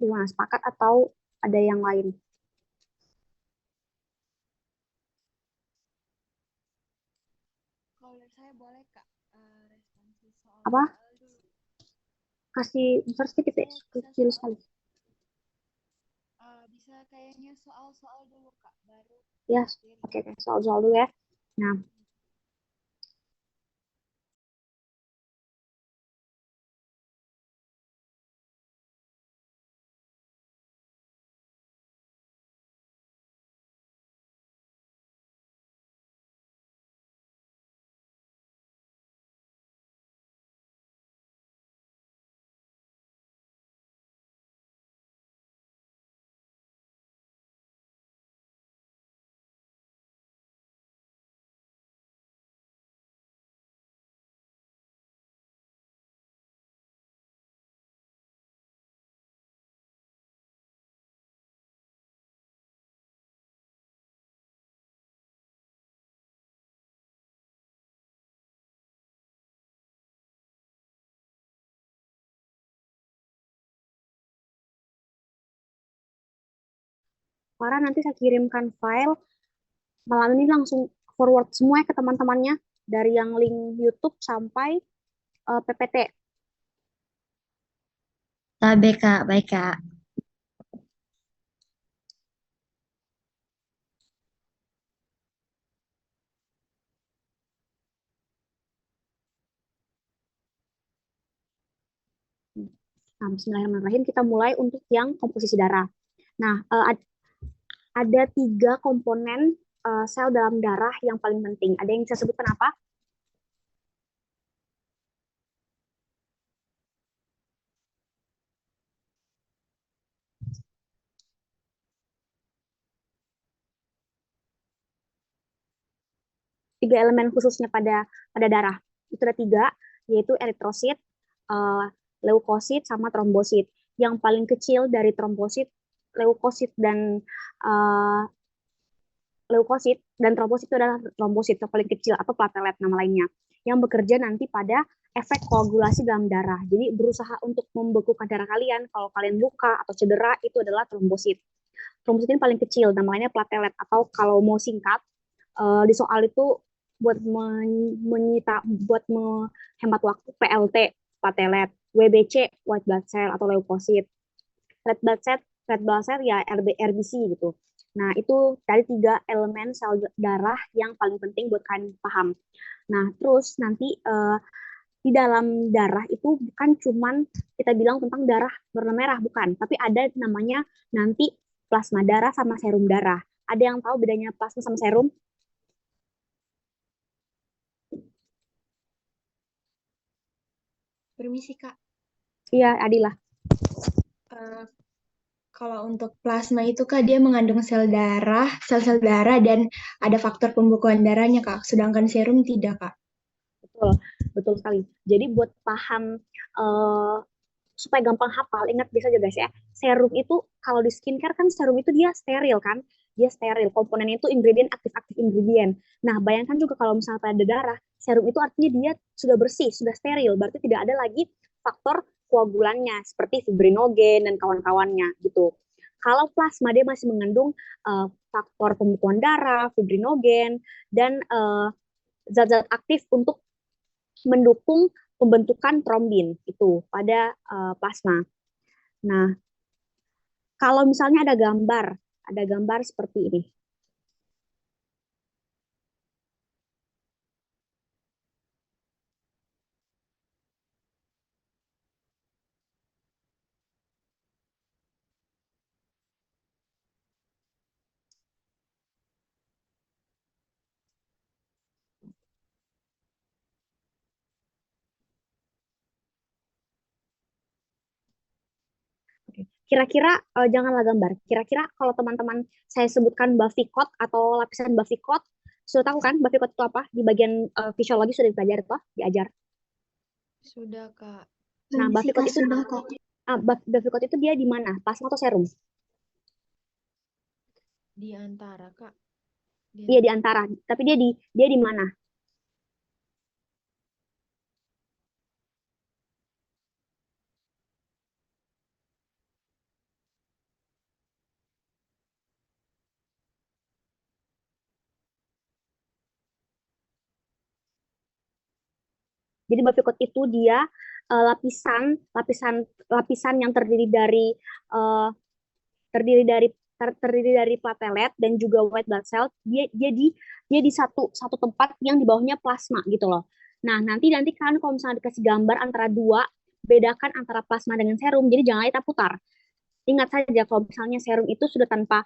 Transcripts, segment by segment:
gimana, sepakat atau ada yang lain? Kalau dari saya boleh Kak, responsi Apa? soal-soal dulu. Kasih besar sedikit deh, Saya bisa kecil soal, sekali. bisa kayaknya soal-soal dulu Kak, baru Ya, materi. oke, oke, soal-soal dulu ya. Nah, Farah nanti saya kirimkan file malam ini langsung forward semua ya ke teman-temannya dari yang link YouTube sampai PPT. Baik Kak, baik Kak. Nah, Bismillahirrahmanirrahim kita mulai untuk yang komposisi darah. Nah, ada tiga komponen sel dalam darah yang paling penting. Ada yang saya sebutkan apa? Tiga elemen khususnya pada darah. Itu ada tiga, yaitu eritrosit, uh, leukosit, sama trombosit. Yang paling kecil dari trombosit, leukosit uh, dan trombosit itu adalah trombosit yang paling kecil atau platelet nama lainnya yang bekerja nanti pada efek koagulasi dalam darah. Jadi berusaha untuk membekukan darah kalian. Kalau kalian luka atau cedera itu adalah trombosit. Trombosit ini paling kecil, nama lainnya platelet atau kalau mau singkat di soal itu buat menyita buat menghemat waktu PLT platelet, WBC white blood cell atau leukosit, red blood cell ya RBC gitu. Nah, itu dari tiga elemen sel darah yang paling penting buat kalian paham. Nah, terus nanti di dalam darah itu bukan cuman kita bilang tentang darah warna merah, bukan. Tapi ada namanya nanti plasma darah sama serum darah. Ada yang tahu bedanya plasma sama serum? Permisi Kak. Iya, Adila. Eh, Kalau untuk plasma itu Kak, dia mengandung sel-sel darah dan ada faktor pembekuan darahnya Kak. Sedangkan serum tidak Kak. Betul, betul sekali. Jadi buat paham eh, supaya gampang hafal, ingat bisa juga guys ya. Serum itu kalau di skincare kan serum itu dia steril kan? Dia steril. Komponennya itu ingredient aktif-aktif ingredient. Nah, bayangkan juga kalau misalnya pada darah, serum itu artinya dia sudah bersih, sudah steril. Berarti tidak ada lagi faktor koagulannya seperti fibrinogen dan kawan-kawannya gitu. Kalau plasma dia masih mengandung faktor pembekuan darah, fibrinogen, dan zat-zat aktif untuk mendukung pembentukan trombin itu pada plasma. Nah, kalau misalnya ada gambar seperti ini. Kira-kira janganlah gambar. Kira-kira kalau teman-teman saya sebutkan Bavikot atau lapisan Bavikot, sudah tahu kan Bavikot itu apa? Di bagian fisiologi sudah dipelajari toh, diajar. Sudah Kak. Nah, Permisi Bavikot Kak, itu sudah Kak. Bavikot itu dia di mana? Plasma atau serum? Di antara Kak. Dia di antara, tapi dia di mana? Jadi biofikot itu dia lapisan lapisan lapisan yang eh, terdiri dari terdiri dari platelet dan juga white blood cell. Dia di satu satu tempat yang di bawahnya plasma gitu loh. Nah, nanti nanti kan kalau misalnya dikasih gambar antara dua, bedakan antara plasma dengan serum. Jadi jangan kita putar. Ingat saja kalau misalnya serum itu sudah tanpa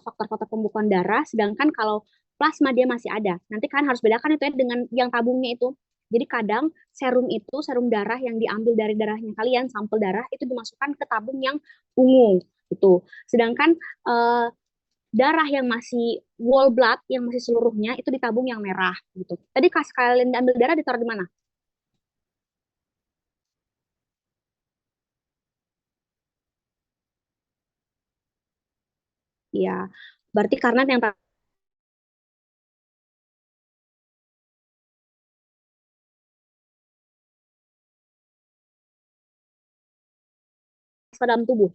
faktor-faktor pembekuan darah, sedangkan kalau plasma dia masih ada. Nanti kan harus bedakan itu ya dengan yang tabungnya itu. Jadi kadang serum darah yang diambil dari darahnya kalian, sampel darah itu dimasukkan ke tabung yang ungu itu. Sedangkan eh, darah yang masih whole blood, yang masih seluruhnya itu di tabung yang merah gitu. Tadi kas kalian ambil darah ditaruh di mana? Ya, berarti karena yang ke dalam tubuh.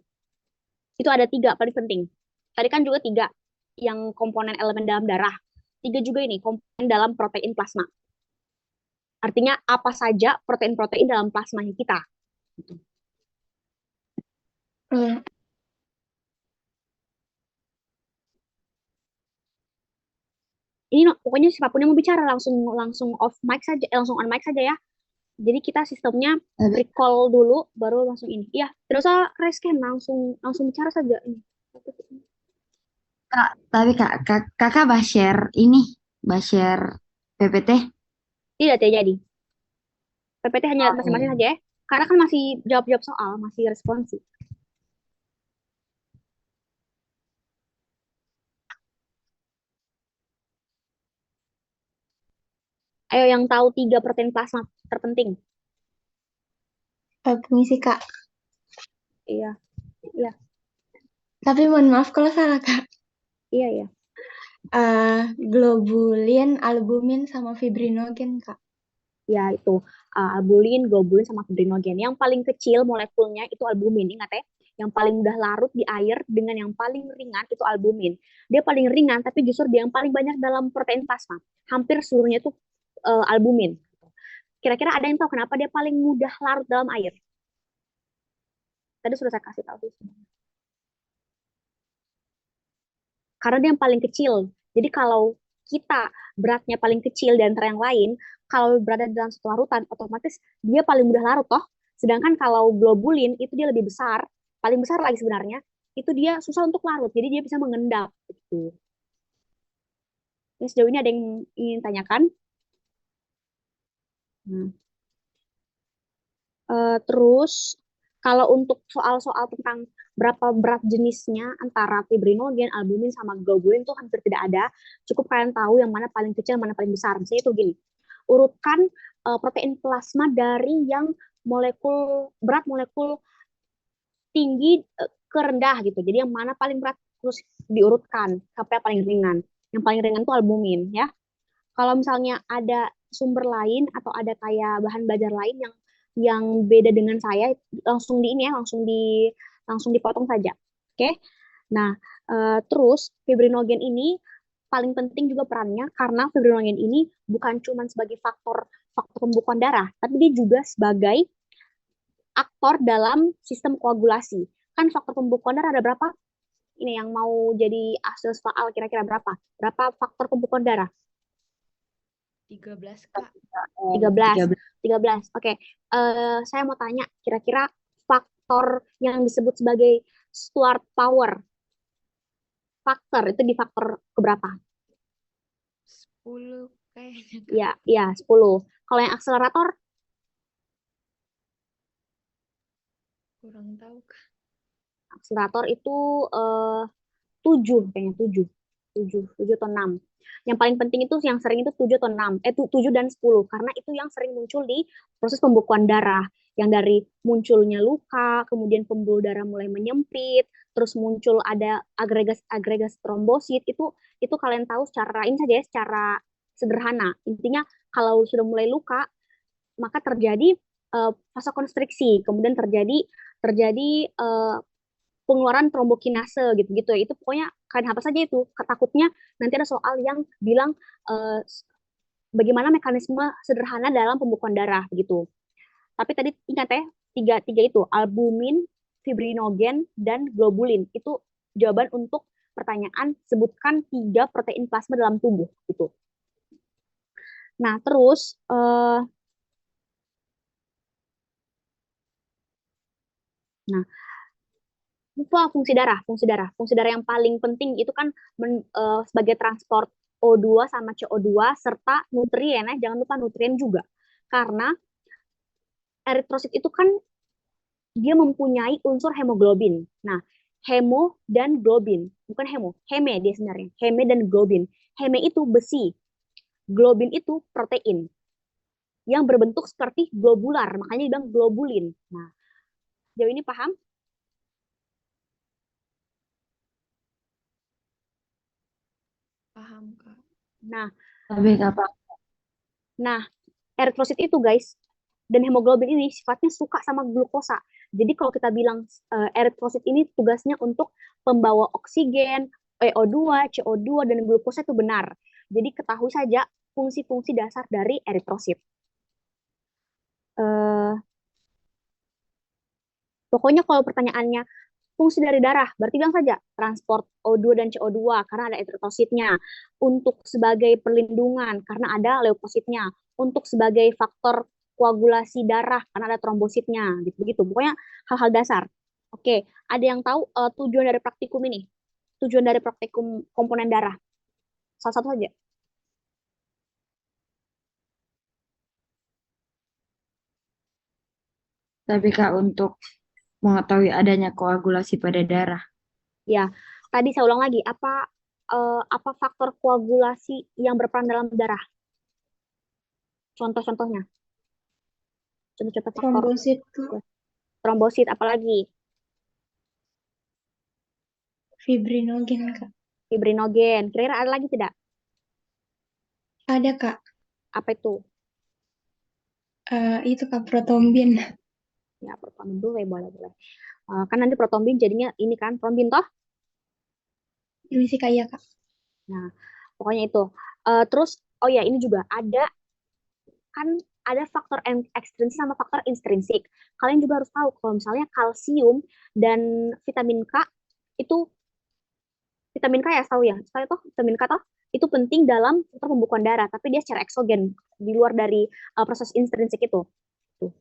Itu ada tiga paling penting. Tadi kan juga tiga yang komponen elemen dalam darah. Tiga juga ini komponen dalam protein plasma. Artinya apa saja protein-protein dalam plasmanya kita. Gitu. Hmm. Ini no, pokoknya siapapun yang mau bicara langsung langsung off mic saja, langsung on mic saja ya. Jadi kita sistemnya recall dulu, baru langsung ini. Iya, tidak usah raise hand, langsung langsung bicara saja ini. Kak, tapi kakak share ini, share PPT. Tidak jadi. PPT hanya Oh, iya. masing-masing saja ya. Karena kan masih jawab-jawab soal, masih responsif. Ayo yang tahu tiga protein plasma terpenting. Permisi Kak. Iya, iya, Tapi mohon maaf kalau salah Kak. iya, iya. Globulin, albumin, sama fibrinogen Kak. Ya itu albulin, globulin sama fibrinogen. Yang paling kecil molekulnya itu albumin. Ingat ya, yang paling mudah larut di air dengan yang paling ringan itu albumin. Dia paling ringan tapi justru dia yang paling banyak dalam protein plasma. Hampir seluruhnya itu albumin. Kira-kira ada yang tahu kenapa dia paling mudah larut dalam air? Tadi sudah saya kasih tahu sih. Karena dia yang paling kecil. Jadi kalau kita beratnya paling kecil di antara yang lain, kalau berada dalam satu larutan, otomatis dia paling mudah larut toh. Sedangkan kalau globulin itu dia lebih besar, paling besar lagi sebenarnya, itu dia susah untuk larut, jadi dia bisa mengendap. Gitu. Ini sejauh ini ada yang ingin tanyakan? Nah, terus kalau untuk soal-soal tentang berapa berat jenisnya antara fibrinogen, albumin sama globulin itu hampir tidak ada. Cukup kalian tahu yang mana paling kecil, mana paling besar. Misalnya itu gini, urutkan protein plasma dari yang berat molekul tinggi ke rendah gitu. Jadi yang mana paling berat terus diurutkan sampai yang paling ringan. Yang paling ringan itu albumin ya. Kalau misalnya ada sumber lain atau ada kayak bahan belajar lain yang beda dengan saya, langsung di ini ya, langsung dipotong saja. Oke. Nah, terus fibrinogen ini paling penting juga perannya karena fibrinogen ini bukan cuma sebagai faktor faktor pembekuan darah, tapi dia juga sebagai aktor dalam sistem koagulasi. Kan faktor pembekuan darah ada berapa? Ini yang mau jadi asil soal kira-kira berapa? Berapa faktor pembekuan darah? 13 Kak. 13. 13. Oke. Saya mau tanya, kira-kira faktor yang disebut sebagai Stuart power, faktor itu di faktor keberapa? 10 kayaknya Kak. Ya, ya 10. Kalau yang akselerator? Kurang tahu Kak. Akselerator itu 7, kayaknya 7. 7, 7 atau 6. Yang paling penting itu yang sering itu 7 atau 6. 7 dan 10. Karena itu yang sering muncul di proses pembekuan darah. Yang dari munculnya luka, kemudian pembuluh darah mulai menyempit, terus muncul ada agregas trombosit. Itu kalian tahu secara ini saja ya, secara sederhana. Intinya kalau sudah mulai luka, maka terjadi vasokonstriksi, kemudian terjadi pengeluaran trombokinase gitu-gitu ya. Itu pokoknya kan apa saja itu. Takutnya nanti ada soal yang bilang bagaimana mekanisme sederhana dalam pembekuan darah gitu. Tapi tadi ingat ya, tiga itu, albumin, fibrinogen, dan globulin. Itu jawaban untuk pertanyaan sebutkan 3 protein plasma dalam tubuh gitu. Nah, terus nah, fungsi darah, fungsi darah. Fungsi darah yang paling penting itu kan sebagai transport O2 sama CO2 serta nutrien ya, jangan lupa nutrien juga. Karena eritrosit itu kan dia mempunyai unsur hemoglobin. Nah, hemo dan globin, bukan heme dia sebenarnya. Heme dan globin. Heme itu besi, globin itu protein yang berbentuk seperti globular, makanya dibilang globulin. Nah, jauh ini paham? Paham, Kak. Nah, Tapi Kak, nah, eritrosit itu guys dan hemoglobin ini sifatnya suka sama glukosa. Jadi kalau kita bilang eritrosit ini tugasnya untuk pembawa oksigen, EO2, CO2 dan glukosa itu benar. Jadi ketahui saja fungsi-fungsi dasar dari eritrosit. Eh, pokoknya kalau pertanyaannya fungsi dari darah, berarti bilang saja transport O2 dan CO2 karena ada eritrositnya. Untuk sebagai perlindungan karena ada leukositnya. Untuk sebagai faktor koagulasi darah karena ada trombositnya, gitu-gitu. Pokoknya hal-hal dasar. Oke, ada yang tahu tujuan dari praktikum ini? Tujuan dari praktikum komponen darah? Salah satu saja. tapi Kak untuk mengetahui adanya koagulasi pada darah. Ya, tadi saya ulang lagi, apa faktor koagulasi yang berperan dalam darah? Contoh-contohnya, contoh-contoh faktor Trombosit, Kak. trombosit, apalagi Fibrinogen, Kak. fibrinogen. Kira-kira ada lagi tidak? Ada, Kak. Apa itu? Itu, Kak, protombin. Ya, protombin dulu ya, boleh, boleh. Kan nanti protombin jadinya ini kan, trombin toh? Ini sih kayak, Kak. Nah, pokoknya itu. Terus, oh ya, ini juga kan ada faktor ekstrinsik sama faktor intrinsik. Kalian juga harus tahu kalau misalnya kalsium dan vitamin K itu vitamin K ya tahu ya, saya toh vitamin K toh itu penting dalam faktor pembekuan darah, tapi dia secara eksogen di luar dari proses intrinsik itu. Tuh.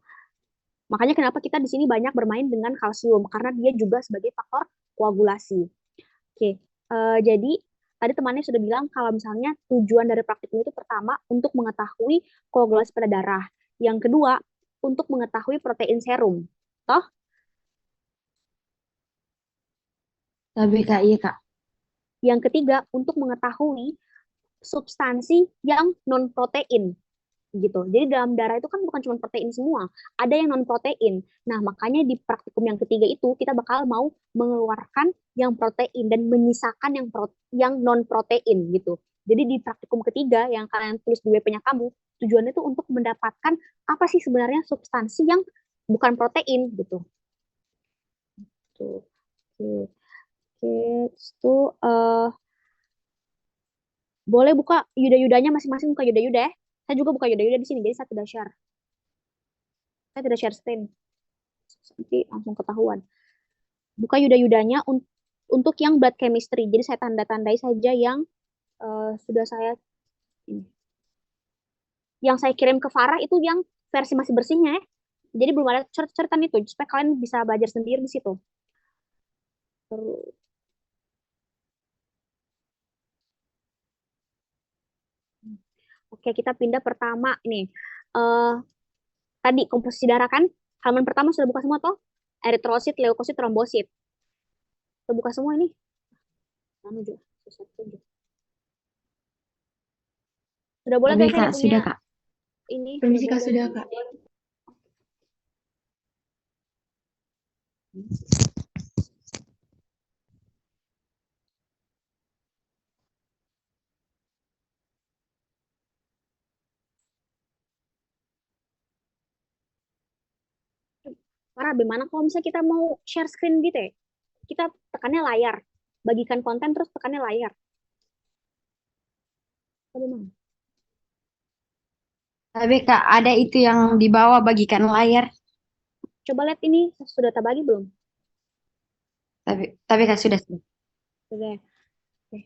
Makanya kenapa kita di sini banyak bermain dengan kalsium karena dia juga sebagai faktor koagulasi. Oke, jadi tadi temannya sudah bilang kalau misalnya tujuan dari praktikum itu pertama untuk mengetahui koagulasi pada darah. Yang kedua, untuk mengetahui protein serum. Toh, Tapi Kak, iya Kak. yang ketiga, untuk mengetahui substansi yang non-protein. Gitu. Jadi dalam darah itu kan bukan cuma protein semua, ada yang non protein. Nah, makanya di praktikum yang ketiga itu kita bakal mau mengeluarkan yang protein dan menyisakan yang non protein gitu. Jadi di praktikum ketiga yang kalian tulis di WP-nya kamu, tujuannya itu untuk mendapatkan apa sih sebenarnya substansi yang bukan protein gitu. Tuh. Oke. Oke, terus tuh boleh buka yuda-yudanya masing-masing buka yuda-yuda ya. Saya juga buka yuda-yuda di sini, jadi saya tidak share. Saya tidak share screen. Nanti langsung ketahuan. Buka yuda-yudanya untuk yang blood chemistry. Jadi saya tanda-tandai saja yang sudah saya ini. Yang saya kirim ke Farah itu yang versi masih bersihnya ya. Jadi belum ada coret-coretan itu supaya kalian bisa belajar sendiri di situ. Terus, oke, kita pindah pertama ini. Eh tadi komposisi darah kan? Halaman pertama sudah buka semua toh? Eritrosit, leukosit, trombosit. Sudah buka semua ini. Anu juga. Sudah boleh Tapi guys saya Kak, punya sudah Kak. ini Permisi, Kak, boleh. sudah, Kak. Para bagaimana kalau misalnya kita mau share screen gitu ya? Kita tekannya layar. Bagikan konten terus tekannya layar. Bagaimana? Tapi Kak, ada itu yang di bawah bagikan layar. Coba lihat ini sudah terbagi belum? Tapi Kak sudah. Sudah. Oke.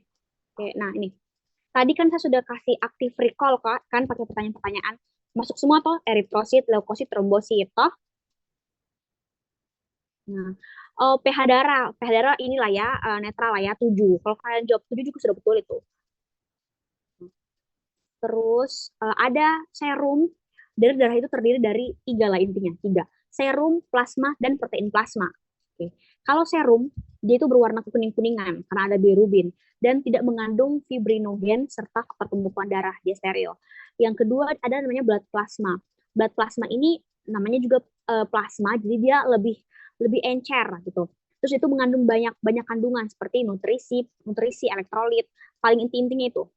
Oke, nah ini. Tadi kan saya sudah kasih aktif recall Kak, kan pakai pertanyaan-pertanyaan. Masuk semua toh, eritrosit, leukosit, trombosit toh. Nah, pH darah inilah ya, netral lah ya, 7. Kalau kalian jawab 7 juga sudah betul itu. Terus ada serum. Dari darah itu terdiri dari 3 lah intinya, 3. Serum, plasma, dan protein plasma. Oke. Kalau serum, dia itu berwarna kekuning-kuningan karena ada bilirubin dan tidak mengandung fibrinogen serta faktor pembekuan darah, dia steril. Yang kedua ada namanya blood plasma. Blood plasma ini namanya juga plasma, jadi dia lebih lebih encer gitu. Terus itu mengandung banyak banyak kandungan seperti nutrisi, elektrolit, paling inti-intinya itu.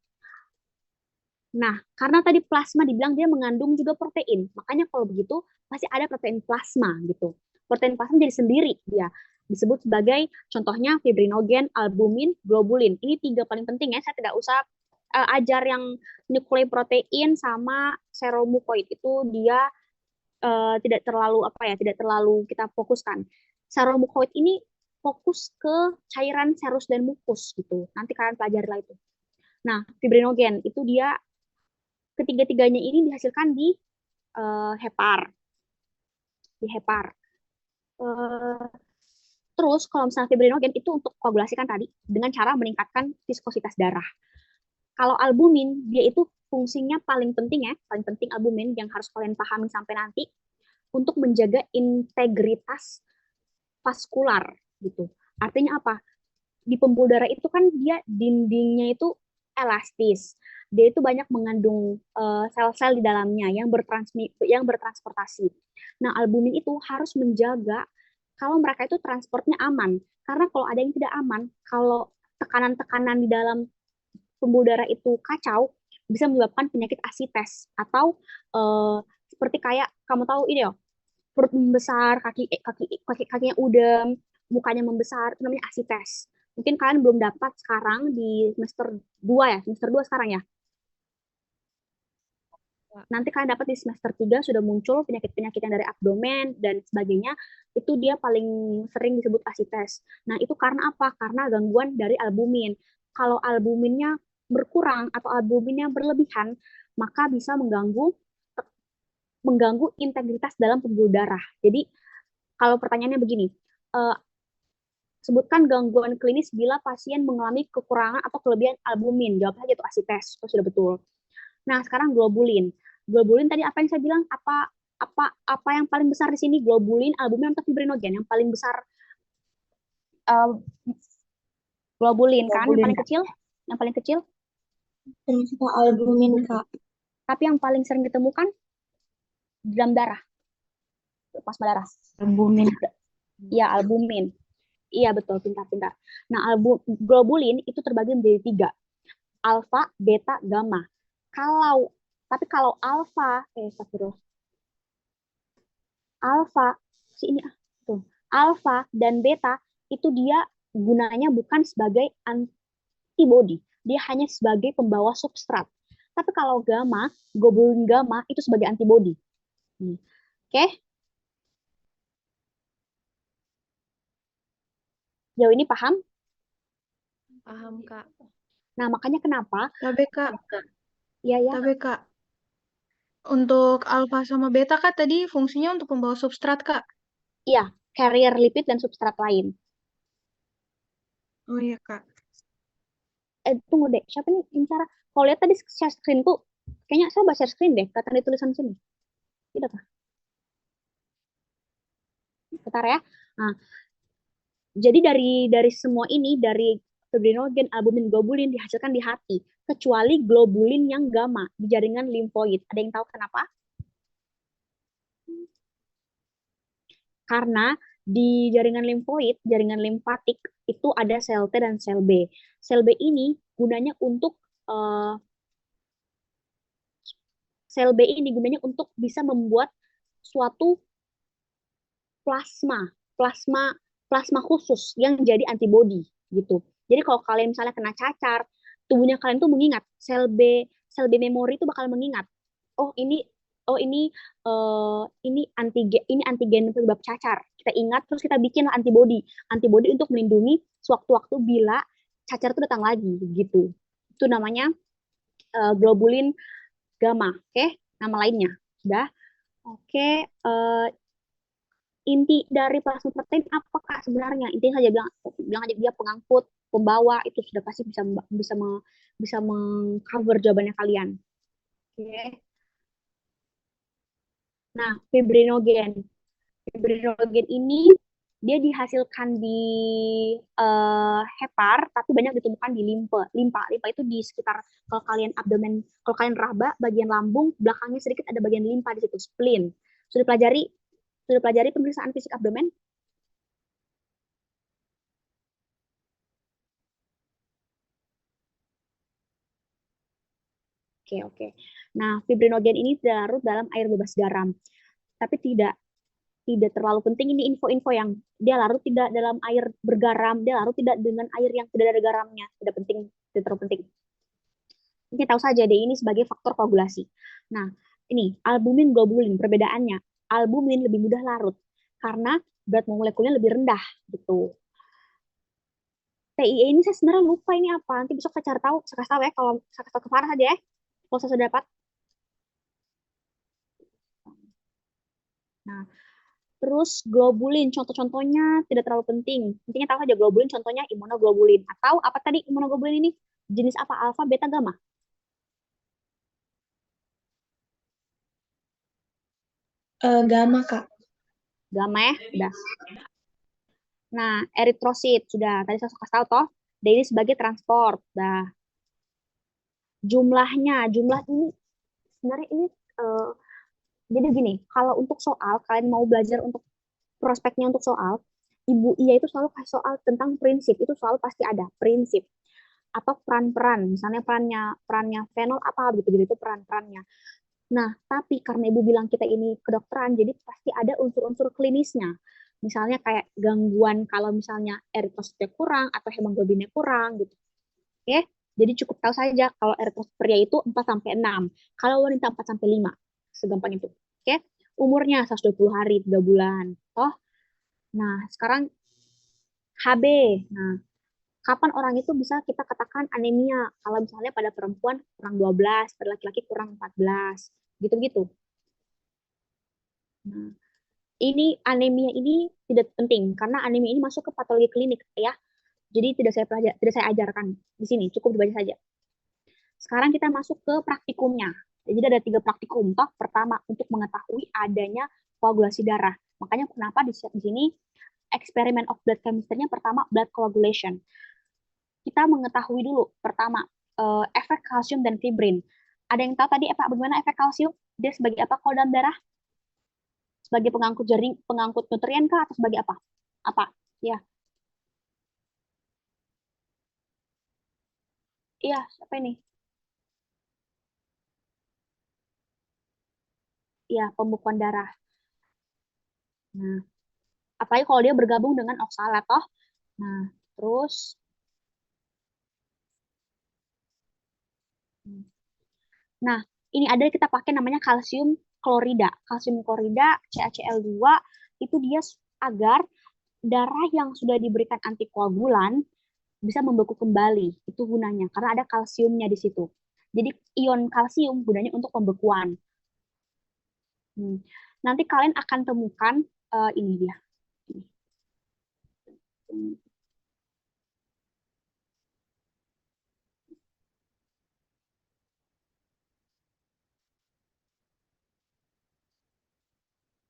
Nah, karena tadi plasma dibilang dia mengandung juga protein, makanya kalau begitu pasti ada protein plasma gitu. Protein plasma jadi sendiri dia disebut sebagai contohnya fibrinogen, albumin, globulin. Ini 3 paling penting ya. Saya tidak usah ajar yang nukleoprotein sama seromukoid itu dia tidak terlalu apa ya, tidak terlalu kita fokuskan. Seromukoid ini fokus ke cairan serus dan mukus gitu. Nanti kalian pelajari lah itu. Nah, fibrinogen itu dia ketiga-tiganya ini dihasilkan di hepar, di hepar. Terus kalau misalnya fibrinogen itu untuk koagulasi kan tadi dengan cara meningkatkan viskositas darah. Kalau albumin dia itu fungsinya paling penting ya, paling penting albumin yang harus kalian pahami sampai nanti untuk menjaga integritas vaskular gitu. Artinya apa? Di pembuluh darah itu kan dia dindingnya itu elastis. Dia itu banyak mengandung sel-sel di dalamnya yang bertransportasi. Nah, albumin itu harus menjaga kalau mereka itu transportnya aman. Karena kalau ada yang tidak aman, kalau tekanan-tekanan di dalam pembuluh darah itu kacau, bisa menyebabkan penyakit asites atau seperti kayak kamu tahu ini ya, perut membesar, kakinya udem, mukanya membesar, itu namanya asites. Mungkin kalian belum dapat sekarang di semester 2 ya, semester 2 sekarang ya. Nanti kalian dapat di semester 3 sudah muncul penyakit-penyakit yang dari abdomen dan sebagainya, itu dia paling sering disebut asites. Nah, itu karena apa? Karena gangguan dari albumin. Kalau albuminnya berkurang atau albuminnya berlebihan, maka bisa mengganggu mengganggu integritas dalam pembuluh darah. Jadi, kalau pertanyaannya begini, eh, sebutkan gangguan klinis bila pasien mengalami kekurangan atau kelebihan albumin. Jawab saja itu asites, itu sudah betul. Nah, sekarang globulin. Globulin tadi apa yang saya bilang? Apa yang paling besar di sini? Globulin, albumin atau fibrinogen? Yang paling besar uh, globulin kan? Yang Globulin, paling Kak. kecil? Yang paling kecil? Termasuk albumin, Kak. Tapi yang paling sering ditemukan di dalam darah, plasma darah. Albumin. Iya, albumin. Iya, betul, pintar-pintar. Nah, globulin itu terbagi menjadi 3. Alfa, beta, gamma. Kalau tapi kalau alfa si ini tuh, alfa dan beta itu dia gunanya bukan sebagai antibody, dia hanya sebagai pembawa substrat. Tapi kalau gamma, globulin gamma itu sebagai antibody. Oke, okay? Jauh ini paham? Paham, Kak. Nah, makanya kenapa? Tapi, Kak, Iya, ya. tapi, Kak, untuk alfa sama beta, Kak, tadi fungsinya untuk pembawa substrat, Kak. Iya, carrier lipid dan substrat lain. Oh iya, Kak. Tunggu deh, siapa nih yang cara? Kalau lihat tadi share screenku, kayaknya saya baca share screen deh, kata di tulisan sini. Tidak kah? Bentar ya. Nah, jadi dari semua ini, dari fibrinogen, albumin, globulin dihasilkan di hati, kecuali globulin yang gamma di jaringan limfoid. Ada yang tahu kenapa? Karena di jaringan limfoid, jaringan limfatik itu ada sel T dan sel B. Sel B ini gunanya untuk sel B ini gunanya untuk bisa membuat suatu plasma, plasma, plasma khusus yang jadi antibody gitu. Jadi kalau kalian misalnya kena cacar, tubuhnya kalian tuh mengingat sel B memori itu bakal mengingat. Oh, ini oh ini antigen penyebab cacar. Kita ingat terus kita bikin antibodi. Antibodi untuk melindungi sewaktu-waktu bila cacar itu datang lagi gitu. Itu namanya globulin gamma. Oke, nama lainnya. Sudah. Oke, inti dari plasma protein apakah sebenarnya? Intinya saja bilang aja dia pengangkut, pembawa, itu sudah pasti bisa mengcover jawabannya kalian. Oke. Nah, fibrinogen. Fibrinogen ini dia dihasilkan di hepar, tapi banyak ditemukan di limpa. Limpa itu di sekitar, kalau kalian abdomen, kalau kalian raba bagian lambung, belakangnya sedikit ada bagian limpa di situ, spleen. Sudah pelajari pemeriksaan fisik abdomen? Oke, oke. Nah, fibrinogen ini larut dalam air bebas garam. Tapi tidak terlalu penting ini info-info yang dia larut tidak dalam air bergaram, dia larut tidak dengan air yang tidak ada garamnya. Tidak penting, tidak terlalu penting. Ini tahu saja deh ini sebagai faktor koagulasi. Nah, ini albumin globulin perbedaannya. Albumin lebih mudah larut karena berat molekulnya lebih rendah gitu. TIE ini saya sebenarnya lupa ini apa. Nanti besok saya cari tahu, saya kasih tahu ya kalau saya kasih tahu ke Farah aja ya. Kalau saya sudah dapat. Nah, terus globulin, contoh-contohnya tidak terlalu penting. Intinya tahu aja globulin, contohnya imunoglobulin. Atau apa tadi imunoglobulin ini? Jenis apa? Alfa, beta, gamma? Gamma, Kak. Gamma ya, udah. Nah, eritrosit, sudah. Tadi saya kasih tahu toh. Dan ini sebagai transport. Dah. Jumlah ini, sebenarnya ini, jadi gini, kalau untuk soal, kalian mau belajar untuk prospeknya untuk soal, Ibu Iya itu selalu kasih soal tentang prinsip, itu selalu pasti ada prinsip atau peran-peran, misalnya perannya fenol apa gitu-gitu itu peran-perannya. Nah, tapi karena Ibu bilang kita ini kedokteran, jadi pasti ada unsur-unsur klinisnya. Misalnya kayak gangguan kalau misalnya eritrositnya kurang atau hemoglobinnya kurang gitu. Oke? Jadi cukup tahu saja kalau eritrosit pria itu 4 sampai 6, kalau wanita 4 sampai 5. Segampang itu. Oke? Umurnya 120 hari, 3 bulan. Oh, nah sekarang HB. Nah, kapan orang itu bisa kita katakan anemia? Kalau misalnya pada perempuan kurang 12, pada laki-laki kurang 14. Gitu-gitu. Nah, ini anemia ini tidak penting karena anemia ini masuk ke patologi klinik ya. Jadi tidak saya ajarkan di sini, cukup dibaca saja. Sekarang kita masuk ke praktikumnya. Jadi ada 3 praktikum. Toh, pertama untuk mengetahui adanya koagulasi darah. Makanya kenapa di sini eksperimen of blood chemistry-nya pertama blood coagulation. Kita mengetahui dulu pertama efek kalsium dan fibrin. Ada yang tahu tadi bagaimana efek kalsium? Dia sebagai apa kalau dalam darah? Sebagai pengangkut nutrien kah atau sebagai apa? Apa? Ya, iya, apa ini? Iya, pembekuan darah. Nah, apalagi kalau dia bergabung dengan oksalat toh. Nah, terus nah, ini ada kita pakai namanya kalsium klorida. Kalsium klorida CaCl2 itu dia agar darah yang sudah diberikan antikoagulan bisa membeku kembali. Itu gunanya karena ada kalsiumnya di situ. Jadi ion kalsium gunanya untuk pembekuan. Nanti kalian akan temukan ini dia.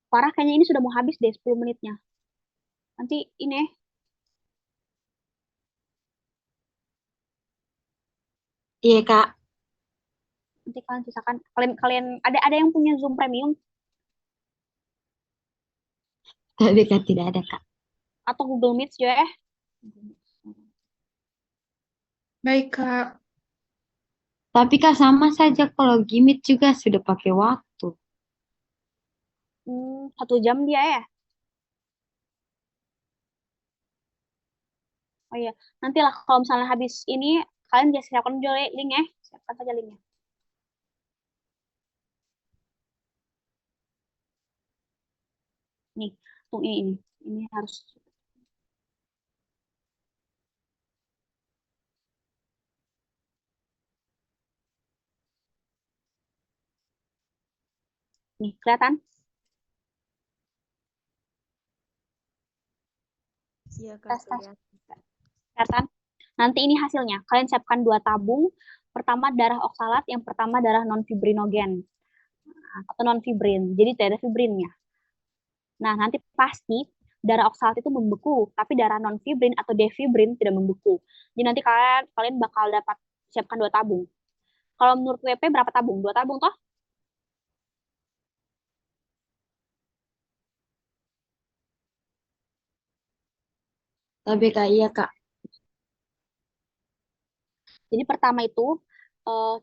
Parah kayaknya ini sudah mau habis deh 10 menitnya. Nanti ini Iya, Kak. nanti kalian sisakan. Kalian ada yang punya Zoom Premium Tapi Kak tidak ada, Kak. atau Google Meet juga ya? Baik, Kak. Tapi Kak sama saja kalau gimit juga sudah pakai waktu. 1 jam dia ya. Oh iya, nantilah kalau misalnya habis ini kalian bisa siapkan juga link ya, siapkan saja linknya. hitung ini. Ini harus nih, kelihatan? Iya, Kak, Tes, tes. kelihatan. Kelihatan? Nanti ini hasilnya. Kalian siapkan 2 tabung. Pertama darah oksalat, yang pertama darah non-fibrinogen atau non-fibrin. Jadi tidak ada fibrinnya. Nah, nanti pasti darah oksalat itu membeku, tapi darah non-fibrin atau defibrin tidak membeku. Jadi nanti kalian kalian bakal dapat siapkan 2 tabung. Kalau menurut WP berapa tabung? 2 tabung toh? Tapi Kak, iya Kak. Jadi pertama itu eh,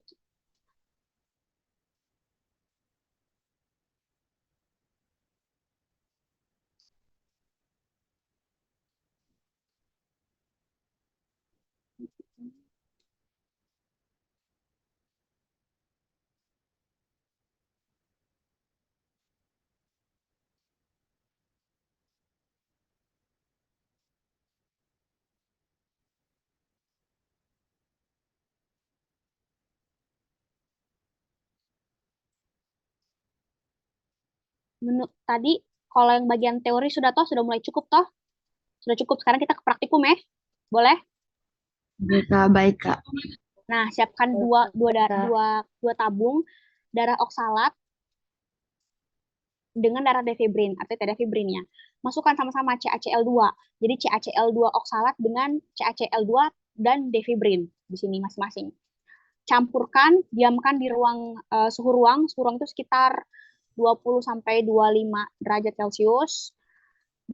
tadi kalau yang bagian teori sudah toh, sudah mulai cukup toh? Sudah cukup. Sekarang kita ke praktikum ya. Boleh? Oke Kak, baik Kak. Nah, siapkan dua tabung darah oksalat dengan darah defibrin atau tidak fibrinnya. Masukkan sama-sama CaCl2. Jadi CaCl2 oksalat dengan CaCl2 dan defibrin di sini masing-masing. Campurkan, diamkan di suhu ruang. Suhu ruang itu sekitar 20 sampai 25 derajat Celcius.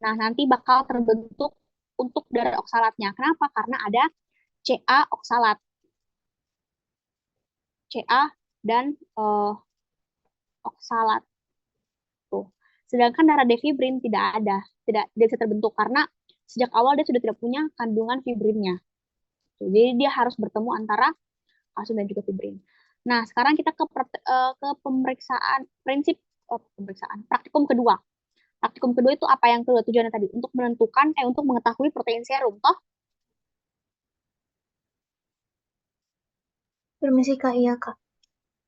Nah, nanti bakal terbentuk untuk darah oksalatnya. Kenapa? Karena ada Ca oksalat. Ca dan oksalat. Tuh. Sedangkan darah defibrin tidak ada, tidak bisa terbentuk karena sejak awal dia sudah tidak punya kandungan fibrinnya. Tuh. Jadi dia harus bertemu antara kalsium dan juga fibrin. Nah, sekarang kita ke pemeriksaan pemeriksaan praktikum kedua. Praktikum kedua itu apa yang kedua tujuannya tadi? Untuk menentukan, untuk mengetahui protein serum, toh? Permisi Kak, iya Kak.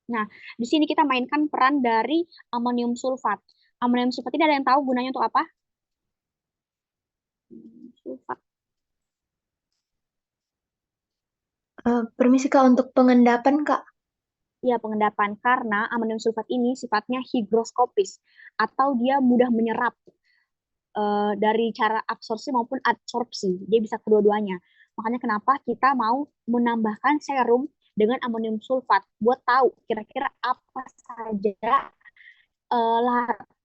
Nah, di sini kita mainkan peran dari amonium sulfat. Amonium sulfat ini ada yang tahu gunanya untuk apa? Sulfat. Permisi Kak, untuk pengendapan Kak. Ya, pengendapan karena amonium sulfat ini sifatnya higroskopis atau dia mudah menyerap dari cara absorpsi maupun adsorpsi. Dia bisa kedua-duanya. Makanya kenapa kita mau menambahkan serum dengan amonium sulfat buat tahu kira-kira apa saja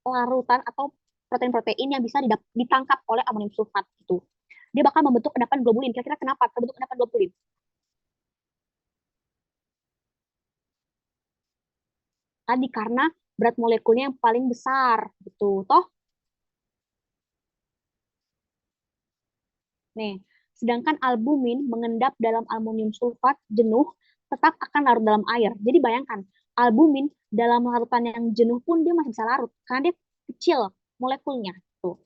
larutan atau protein-protein yang bisa ditangkap oleh amonium sulfat itu. Dia bakal membentuk endapan globulin. Kira-kira kenapa terbentuk endapan globulin? Tadi karena berat molekulnya yang paling besar, gitu. Toh, nih, sedangkan albumin mengendap dalam aluminium sulfat jenuh tetap akan larut dalam air. Jadi bayangkan, albumin dalam larutan yang jenuh pun dia masih bisa larut karena dia kecil molekulnya. Tuh.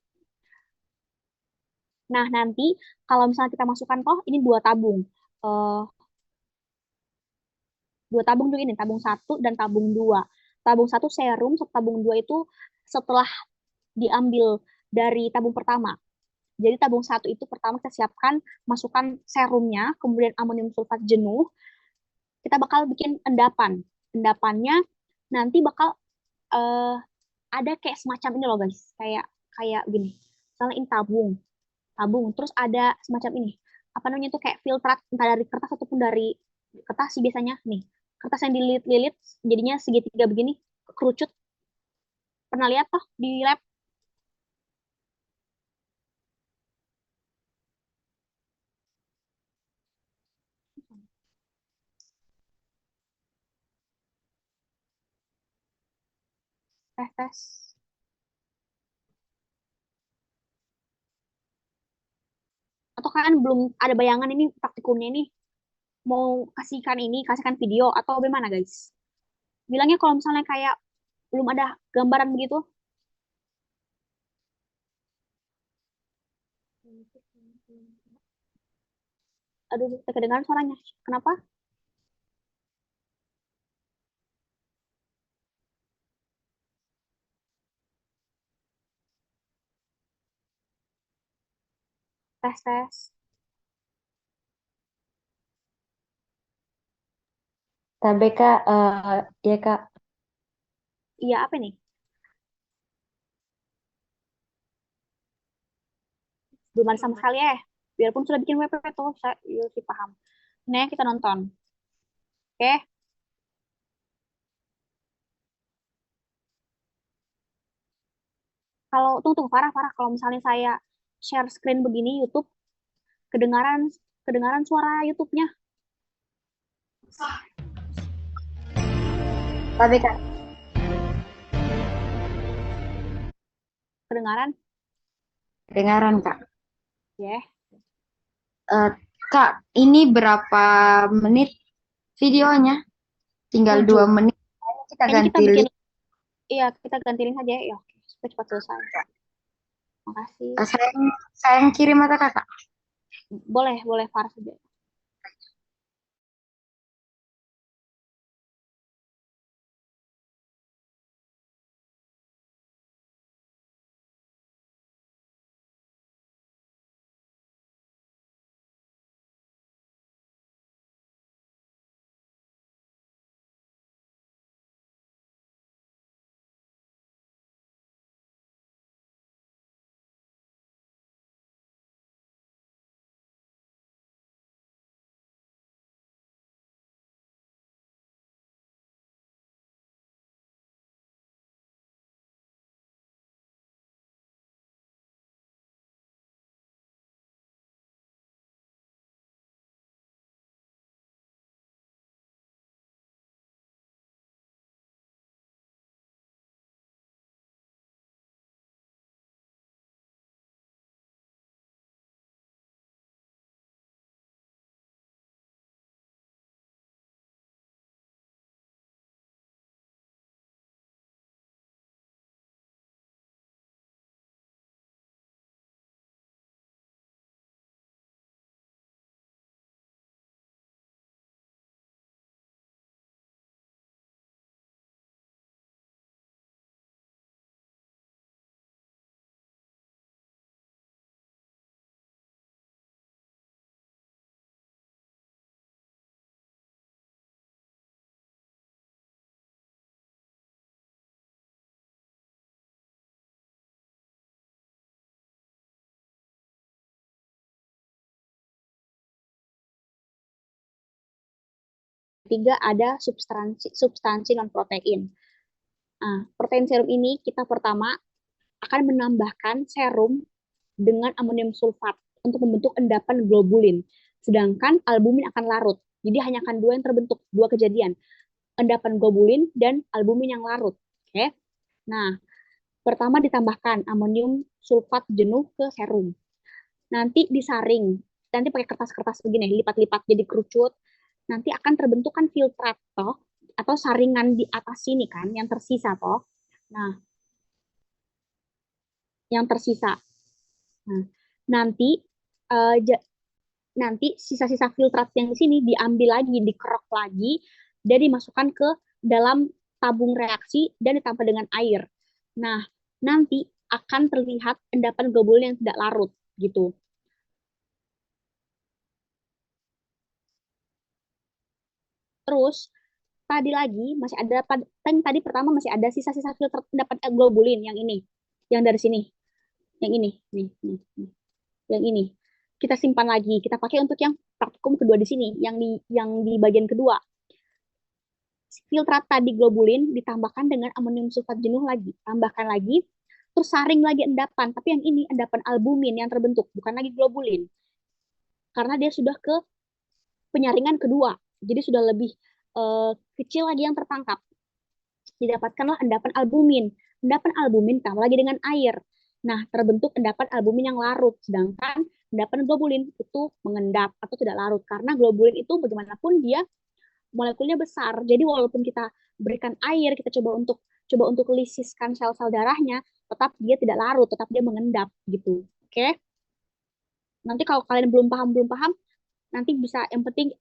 Nah, nanti kalau misalnya kita masukkan toh ini 2 tabung. Eh, 2 tabung dulu ini, tabung 1 dan tabung 2. Tabung 1 serum, tabung 2 itu setelah diambil dari tabung pertama. Jadi tabung 1 itu pertama kita siapkan, masukkan serumnya, kemudian amonium sulfat jenuh, kita bakal bikin endapan. Endapannya nanti bakal eh, ada kayak semacam ini loh guys, kayak kayak gini. Misalnya ini tabung, tabung, terus ada semacam ini. Apa namanya tuh kayak filtrat entah dari kertas ataupun dari kertas sih biasanya nih. Kertas yang dililit-lilit jadinya segitiga begini, kerucut. Pernah lihat toh di lab? Tes tes. Atau kalian belum ada bayangan ini praktikumnya ini mau kasihkan video atau bagaimana guys? Bilangnya kalau misalnya kayak belum ada gambaran begitu. Aduh, tidak kedengaran suaranya. Kenapa? Tes, tes. Tapi Kak, ya Kak, Iya, apa nih? Belum ada sama sekali ya. Biarpun sudah bikin WP tuh, saya iya sih paham. Nih, kita nonton. Oke. Kalau tunggu Farah, Farah, kalau misalnya saya share screen begini YouTube, kedengaran kedengaran suara YouTube-nya, tapi Kak, kedengaran, kedengaran Kak. ya. Eh, Kak, ini berapa menit videonya? Tinggal 2 7. menit. Kita Kayaknya kita ganti bikin, link. iya kita ganti link aja ya. Oke, supaya cepat selesai. Makasih. Saya yang kirim atau Kakak? Boleh, boleh Farah saja. Tiga ada substansi non protein. Nah, protein serum ini kita pertama akan menambahkan serum dengan amonium sulfat untuk membentuk endapan globulin. Sedangkan albumin akan larut. Jadi hanya akan dua yang terbentuk, dua kejadian. Endapan globulin dan albumin yang larut. Oke. Nah, pertama ditambahkan amonium sulfat jenuh ke serum. Nanti disaring. Nanti pakai kertas-kertas begini, lipat-lipat jadi kerucut. Nanti akan terbentuk kan filtrat toh atau saringan di atas sini kan yang tersisa toh. Nah, yang tersisa. Nah, nanti uh, nanti sisa-sisa filtrat yang di sini diambil lagi, dikerok lagi, dan dimasukkan ke dalam tabung reaksi dan ditambah dengan air. Nah, nanti akan terlihat endapan globulin yang tidak larut gitu. Terus tadi lagi masih ada tadi pertama masih ada sisa-sisa filter endapan globulin yang ini, yang dari sini, yang ini, nih. Yang ini kita simpan lagi, kita pakai untuk yang praktikum kedua di sini, yang di bagian kedua. Filtrat tadi globulin ditambahkan dengan amonium sulfat jenuh lagi, tambahkan lagi, terus saring lagi endapan, tapi yang ini endapan albumin yang terbentuk, bukan lagi globulin, karena dia sudah ke penyaringan kedua, jadi sudah lebih kecil lagi yang tertangkap. Didapatkanlah endapan albumin. Endapan albumin tambah lagi dengan air. Nah, terbentuk endapan albumin yang larut, sedangkan endapan globulin itu mengendap atau tidak larut, karena globulin itu bagaimanapun dia molekulnya besar. Jadi walaupun kita berikan air, kita coba untuk lisiskan sel-sel darahnya, tetap dia tidak larut, tetap dia mengendap gitu. Oke? Nanti kalau kalian belum paham, nanti bisa, yang penting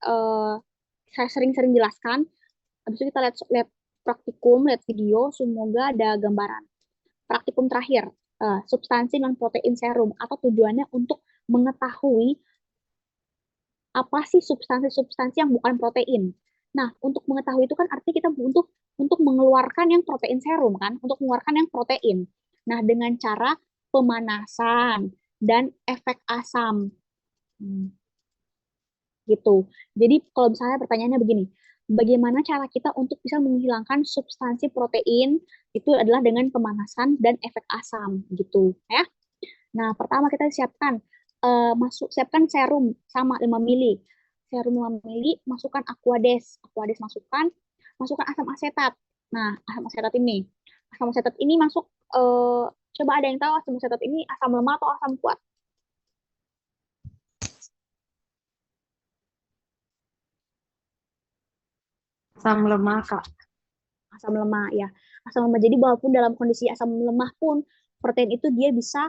saya sering-sering jelaskan. Habis itu kita lihat lihat praktikum, lihat video, semoga ada gambaran. Praktikum terakhir, substansi non protein serum, atau tujuannya untuk mengetahui apa sih substansi-substansi yang bukan protein. Nah, untuk mengetahui itu kan artinya kita untuk mengeluarkan yang protein serum kan, untuk mengeluarkan yang protein. Nah, dengan cara pemanasan dan efek asam. Gitu. Jadi kalau misalnya pertanyaannya begini, bagaimana cara kita untuk bisa menghilangkan substansi protein itu adalah dengan pemanasan dan efek asam gitu ya. Nah, pertama kita siapkan serum sama 5 mili. Serum 5 mili, masukkan Aquades. Aquades masukkan asam asetat. Nah, asam asetat ini masuk coba ada yang tahu asam asetat ini asam lemah atau asam kuat? Asam lemah, Kak. Asam lemah ya. Asam lemah. Jadi walaupun dalam kondisi asam lemah pun protein itu dia bisa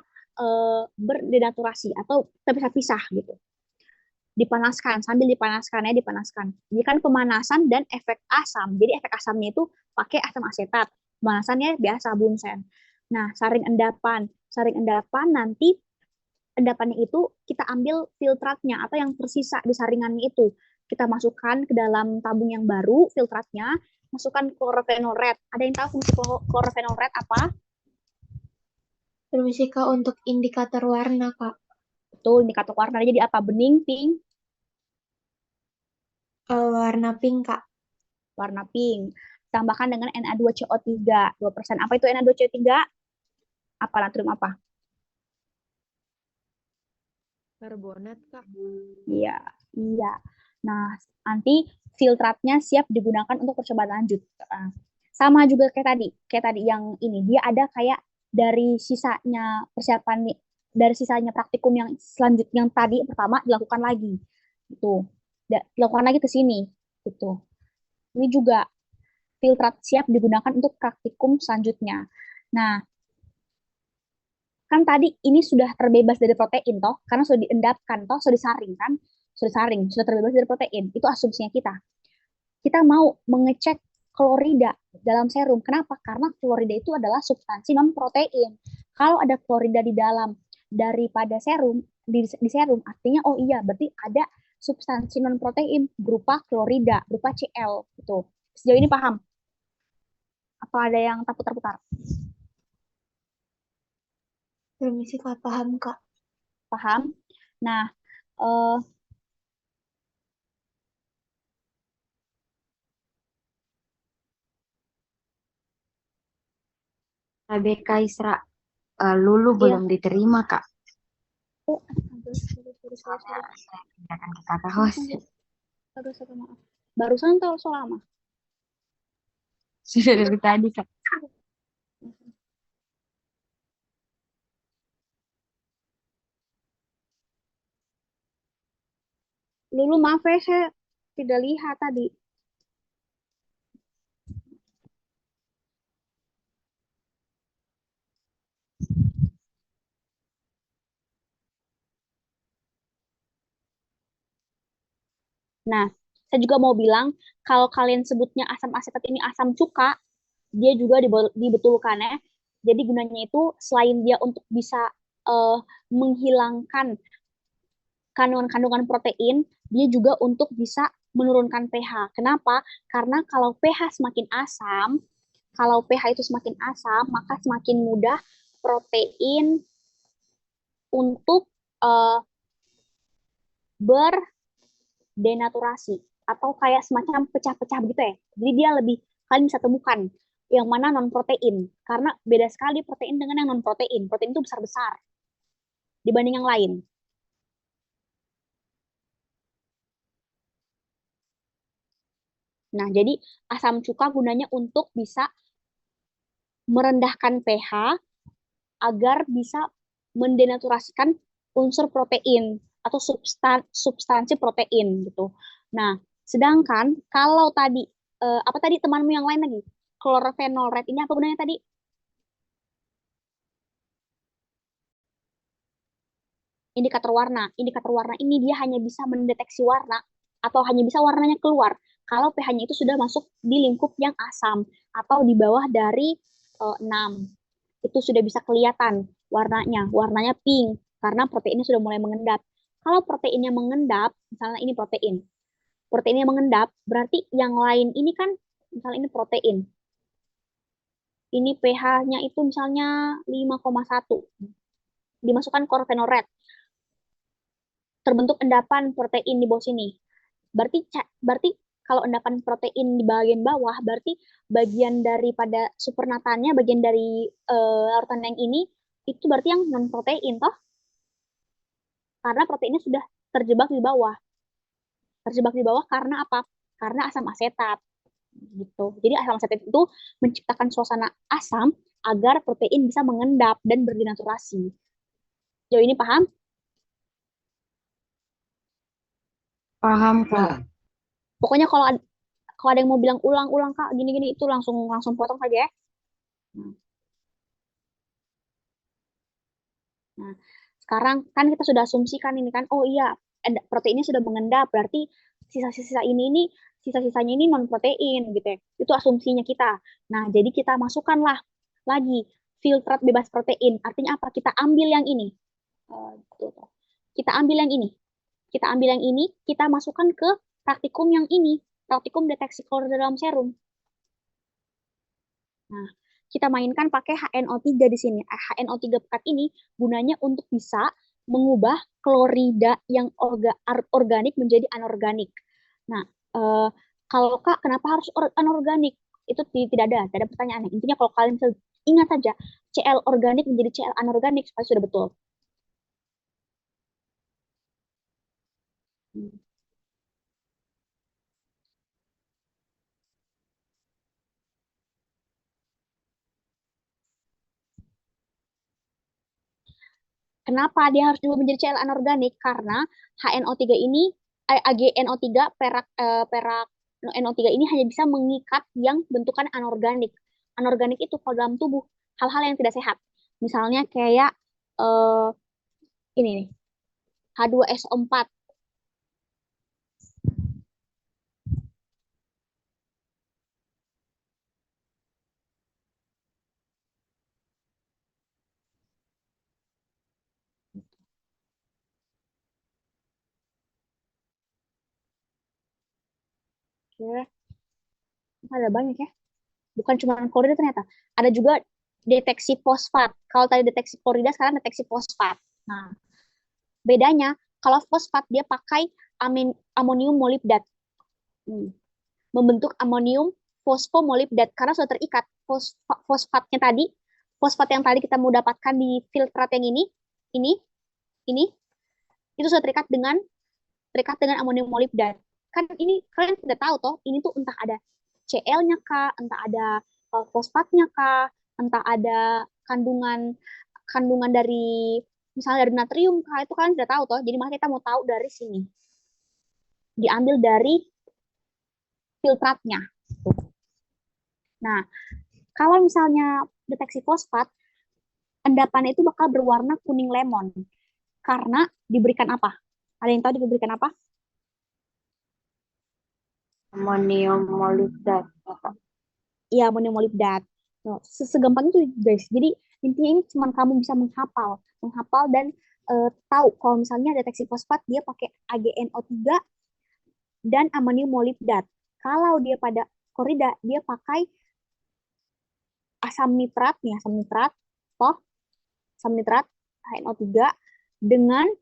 berdenaturasi atau terpisah-pisah gitu. Dipanaskan, sambil dipanaskan. Jadi kan pemanasan dan efek asam. Jadi efek asamnya itu pakai asam asetat. Pemanasannya biasa bunsen. Nah, saring endapan. Saring endapan nanti endapannya itu kita ambil filtratnya atau yang tersisa di saringannya itu. Kita masukkan ke dalam tabung yang baru, filtratnya, masukkan klorofenol red. Ada yang tahu fungsi klorofenol red apa? Permisi Kak, untuk indikator warna Kak. Betul, indikator warna jadi apa? Bening, pink, Warna pink Kak. warna pink. Tambahkan dengan Na2CO3, 2%. Apa itu Na2CO3? Apa natrium apa? Karbonat, Kak. Iya, iya. Nah, nanti filtratnya siap digunakan untuk percobaan lanjut. Sama juga kayak tadi yang ini dia ada kayak dari sisanya persiapan dari sisanya praktikum yang selanjutnya yang tadi pertama dilakukan lagi. Itu. Dilakukan lagi ke sini. Gitu. Ini juga filtrat siap digunakan untuk praktikum selanjutnya. Nah, kan tadi ini sudah terbebas dari protein toh, karena sudah diendapkan toh, sudah disaring kan, sudah terbebas dari protein. Itu asumsinya kita. Kita mau mengecek klorida dalam serum. Kenapa? Karena klorida itu adalah substansi non protein. Kalau ada klorida di dalam daripada serum di serum, artinya oh iya berarti ada substansi non protein berupa klorida, berupa Cl gitu. Sejauh ini paham? Atau ada yang terputar-putar? Permisi Kak, paham Kak. Paham? Nah, eh, TBK Isra. Lulu iya. belum diterima, Kak. Oh, sorry. Tindakan ke kakak host. Aduh, maaf. Barusan atau selama? Sudah dari tadi, Kak. Lulu maaf ya, saya tidak lihat tadi. Nah, saya juga mau bilang, kalau kalian sebutnya asam asetat ini asam cuka, dia juga dibetulkan ya. Jadi gunanya itu selain dia untuk bisa eh, menghilangkan kandungan-kandungan protein, dia juga untuk bisa menurunkan pH. Kenapa? Karena kalau pH itu semakin asam, maka semakin mudah protein untuk uh, berdenaturasi atau kayak semacam pecah-pecah begitu ya. Jadi dia lebih kalian bisa temukan yang mana non protein karena beda sekali protein dengan yang non protein. Protein itu besar-besar dibanding yang lain. Nah, jadi asam cuka gunanya untuk bisa merendahkan pH agar bisa mendenaturasikan unsur protein atau substansi protein gitu. Nah, sedangkan kalau tadi apa tadi temanmu yang lain lagi? Klorofenol red ini apa gunanya tadi? Indikator warna. Indikator warna ini dia hanya bisa mendeteksi warna atau hanya bisa warnanya keluar kalau pH-nya itu sudah masuk di lingkup yang asam atau di bawah dari 6. Itu sudah bisa kelihatan warnanya. Warnanya pink karena proteinnya sudah mulai mengendap. Kalau proteinnya mengendap, misalnya ini protein. Proteinnya mengendap, berarti yang lain ini kan, misalnya ini protein. Ini pH-nya itu misalnya 5,1. Dimasukkan ke organoid red. Terbentuk endapan protein di bawah sini. Berarti kalau endapan protein di bagian bawah, berarti bagian daripada supernatannya, bagian dari larutan yang ini, itu berarti yang non protein toh, karena proteinnya sudah terjebak di bawah. Terjebak di bawah karena apa? Karena asam asetat gitu. Jadi asam asetat itu menciptakan suasana asam agar protein bisa mengendap dan berdinaturasi. Jauh ini paham? Paham, Kak. Pokoknya kalau ada yang mau bilang ulang-ulang Kak, gini-gini itu langsung potong saja ya. Nah, sekarang kan kita sudah asumsikan ini kan, oh iya, proteinnya sudah mengendap, berarti sisa-sisanya ini non protein gitu ya. Itu asumsinya kita. Nah, jadi kita masukkanlah lagi filtrat bebas protein. Artinya apa? Kita ambil yang ini. Kita ambil yang ini. Kita ambil yang ini, kita masukkan ke praktikum yang ini, praktikum deteksi klor dalam serum. Nah, kita mainkan pakai HNO3 di sini. HNO3 pekat ini gunanya untuk bisa mengubah klorida yang organik menjadi anorganik. Nah, kalau Kak, kenapa harus anorganik? Itu tidak ada pertanyaan. Intinya kalau kalian ingat saja, Cl organik menjadi Cl anorganik, supaya sudah betul. Kenapa dia harus juga menjadi Cl anorganik? Karena HNO3 ini, AgNO3 perak NO3 ini hanya bisa mengikat yang bentukan anorganik. Anorganik itu kalau dalam tubuh hal-hal yang tidak sehat. Misalnya kayak eh, ini nih, H2SO4. Oke, ada banyak ya. Bukan cuma klorida ternyata. Ada juga deteksi fosfat. Kalau tadi deteksi klorida, sekarang deteksi fosfat. Nah, bedanya kalau fosfat dia pakai amonium molibdat. Membentuk amonium fosfomolibdat karena sudah terikat fosfatnya tadi, fosfat yang tadi kita mau dapatkan di filtrat yang ini, ini itu sudah terikat dengan amonium molibdat. Kan ini kalian tidak tahu toh, ini tuh entah ada Cl-nya kah, entah ada fosfatnya kah, entah ada kandungan kandungan dari misalnya dari natrium kah, itu kalian tidak tahu toh. Jadi makanya kita mau tahu dari sini. Diambil dari filtratnya. Nah, kalau misalnya deteksi fosfat, endapan itu bakal berwarna kuning lemon. Karena diberikan apa? Ada yang tahu diberikan apa? Amonium molibdat. Iya, amonium molibdat. Segampang itu, guys. Jadi, intinya ini cuma kamu bisa menghafal dan tahu kalau misalnya deteksi fosfat dia pakai AgNO3 dan amonium molibdat. Kalau dia pada korida, dia pakai asam nitrat, nih asam nitrat, toh asam nitrat HNO3 dengan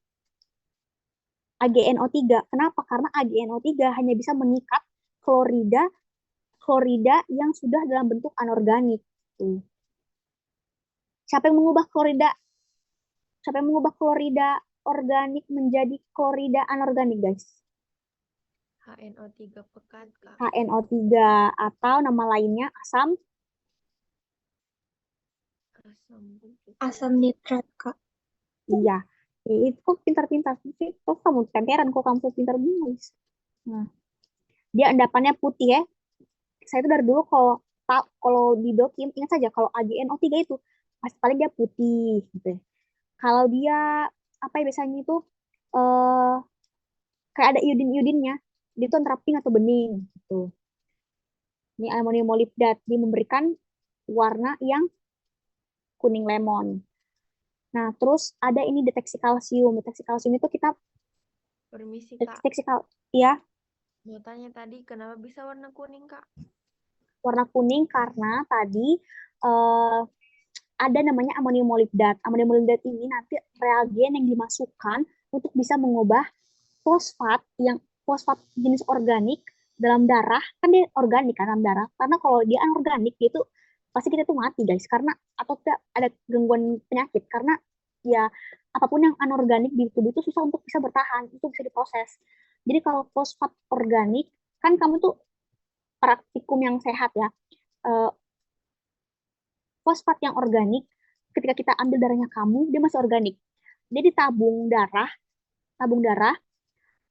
AgNO3. Kenapa? Karena AgNO3 hanya bisa mengikat klorida yang sudah dalam bentuk anorganik. Siapa yang mengubah klorida organik menjadi klorida anorganik, guys? HNO3 pekat, Kak. HNO3 atau nama lainnya Asam Asam nitrat, Kak. iya. Itu kok pintar-pintar sih. Kok kamu temperan, kok kamu pintar banget. Nah, dia endapannya putih ya. Saya itu dari dulu kalau di dokim ingat saja kalau AgNO3 itu pasti paling dia putih gitu ya. Kalau dia apa ya biasanya itu eh kayak ada iodin-iodinnya. Dia itu antara pink atau bening gitu. Ini amonium molibdat dia memberikan warna yang kuning lemon. Nah, terus ada ini deteksi kalsium. Deteksi kalsium itu kita Permisi, Kak. deteksi ya, Mau tanya tadi, kenapa bisa warna kuning, Kak? warna kuning karena tadi eh, ada namanya amonium molibdat. Amonium molibdat ini nanti reagen yang dimasukkan untuk bisa mengubah fosfat jenis organik dalam darah, kan dia organik kan dalam darah. Karena kalau dia anorganik dia itu pasti kita tuh mati guys, karena atau tidak ada gangguan penyakit karena ya apapun yang anorganik di tubuh itu susah untuk bisa bertahan, itu bisa diproses. Jadi kalau fosfat organik kan kamu tuh praktikum yang sehat ya. Eh, Fosfat yang organik ketika kita ambil darahnya kamu dia masih organik. Jadi tabung darah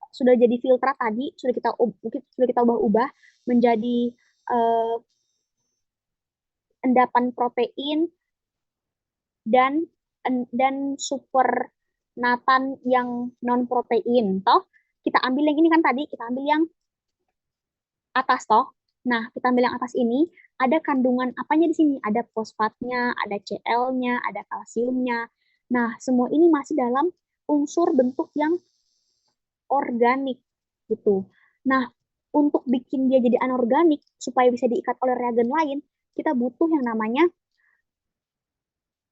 sudah jadi filter tadi sudah kita ubah-ubah menjadi eh, endapan protein dan super natan yang non protein toh kita ambil yang ini kan tadi kita ambil yang atas toh. Nah, kita ambil yang atas ini ada kandungan apanya di sini? Ada fosfatnya, ada Cl-nya, ada kalsiumnya. Nah, semua ini masih dalam unsur bentuk yang organik gitu. Nah, untuk bikin dia jadi anorganik supaya bisa diikat oleh reagen lain, kita butuh yang namanya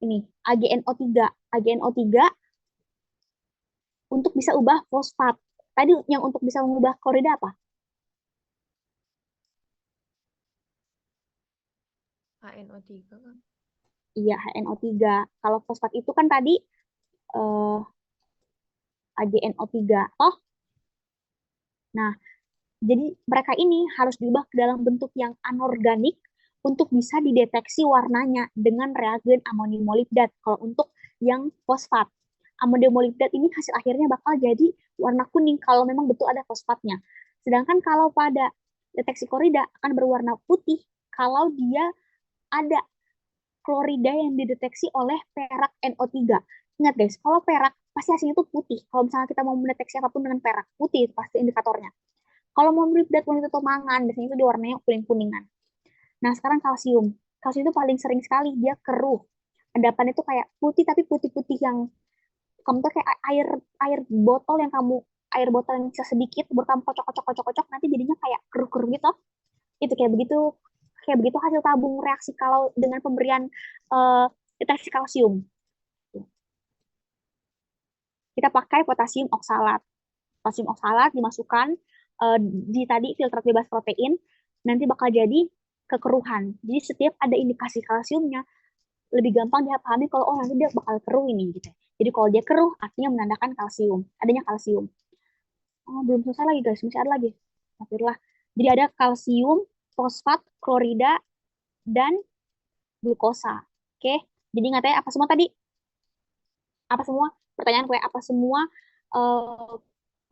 ini AgNO3. AgNO3 untuk bisa ubah fosfat. Tadi yang untuk bisa mengubah klorida apa? HNO3, Kak. Iya, HNO3. Kalau fosfat itu kan tadi eh, AgNO3. Toh, nah, jadi mereka ini harus diubah ke dalam bentuk yang anorganik untuk bisa dideteksi warnanya dengan reagen amonium molibdat. Kalau untuk yang fosfat, amonium molibdat ini hasil akhirnya bakal jadi warna kuning kalau memang betul ada fosfatnya. Sedangkan kalau pada deteksi klorida akan berwarna putih kalau dia ada klorida yang dideteksi oleh perak NO3. Ingat guys, kalau perak pasti hasilnya itu putih. Kalau misalnya kita mau mendeteksi apapun dengan perak, putih itu pasti indikatornya. Kalau mau molibdat wanita atau mangan, biasanya itu diwarnanya kuning-kuningan. Nah, sekarang kalsium. Kalsium itu paling sering sekali dia keruh. Endapan itu kayak putih tapi putih-putih yang kamu tuh kayak air air botol yang kamu air botol yang bisa sedikit baru kamu kocok-kocok nanti jadinya kayak keruh-keruh gitu. Itu kayak begitu hasil tabung reaksi kalau dengan pemberian eh, deteksi kalsium. Kita pakai potasium oksalat. Potasium oksalat dimasukkan di tadi filter bebas protein, nanti bakal jadi kekeruhan. Jadi setiap ada indikasi kalsiumnya, lebih gampang dia pahami kalau oh nanti dia bakal keruh ini gitu. Jadi kalau dia keruh artinya menandakan kalsium, adanya kalsium. Oh, belum selesai lagi guys, masih ada lagi. Alhamdulillah. Jadi ada kalsium, fosfat, klorida, dan glukosa. Oke, jadi ingat ya apa semua tadi? Apa semua? Pertanyaan gue apa semua eh,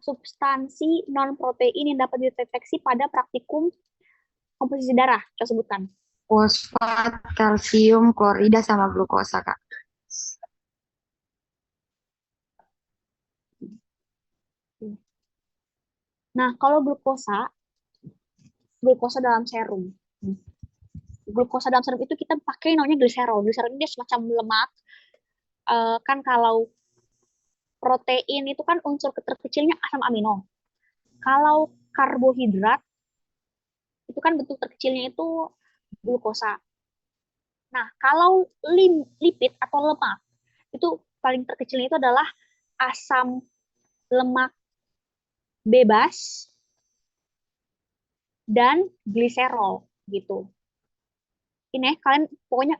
substansi non protein yang dapat dideteksi pada praktikum komposisi darah? Coba sebutkan. Fosfat, kalsium, klorida, sama glukosa, Kak. Nah, kalau glukosa dalam serum. Glukosa dalam serum itu kita pakai namanya gliserol. Gliserol ini dia semacam lemak. Kan kalau protein itu kan unsur terkecilnya asam amino. Kalau karbohidrat itu kan bentuk terkecilnya itu glukosa. Nah, kalau lipid atau lemak itu paling terkecilnya itu adalah asam lemak bebas dan gliserol gitu. Ini kalian pokoknya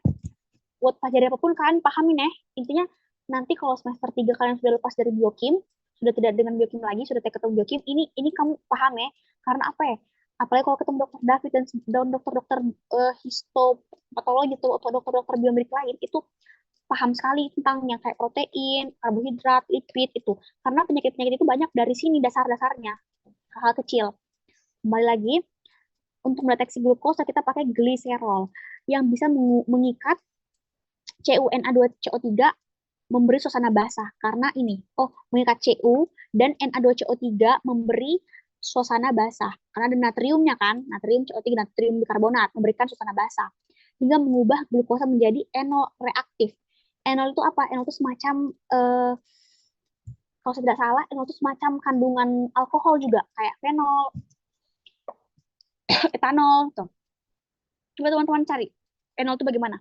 buat pelajari apapun kalian pahamin intinya nanti kalau semester 3 kalian sudah lepas dari biokim, sudah tidak dengan biokim lagi, sudah tidak ketemu biokim, ini kamu paham karena apa ya? Apalagi kalau ketemu dokter David dan dokter-dokter histopatologi atau dokter-dokter biomedik lain itu paham sekali tentang yang kayak protein, karbohidrat, lipid itu. Karena penyakit-penyakit itu banyak dari sini dasar-dasarnya, hal-hal kecil. Kembali lagi, untuk mendeteksi glukosa kita pakai gliserol yang bisa mengikat CuNA2CO3 memberi suasana basah karena ini. Oh, mengikat Cu dan Na2CO3 memberi suasana basah karena ada natriumnya kan, natrium CO3, natrium bikarbonat memberikan suasana basah hingga mengubah glukosa menjadi enol reaktif. Enol itu apa? Enol itu semacam kalau saya tidak salah, enol itu semacam kandungan alkohol juga kayak fenol, etanol tuh. Coba teman-teman cari enol itu bagaimana?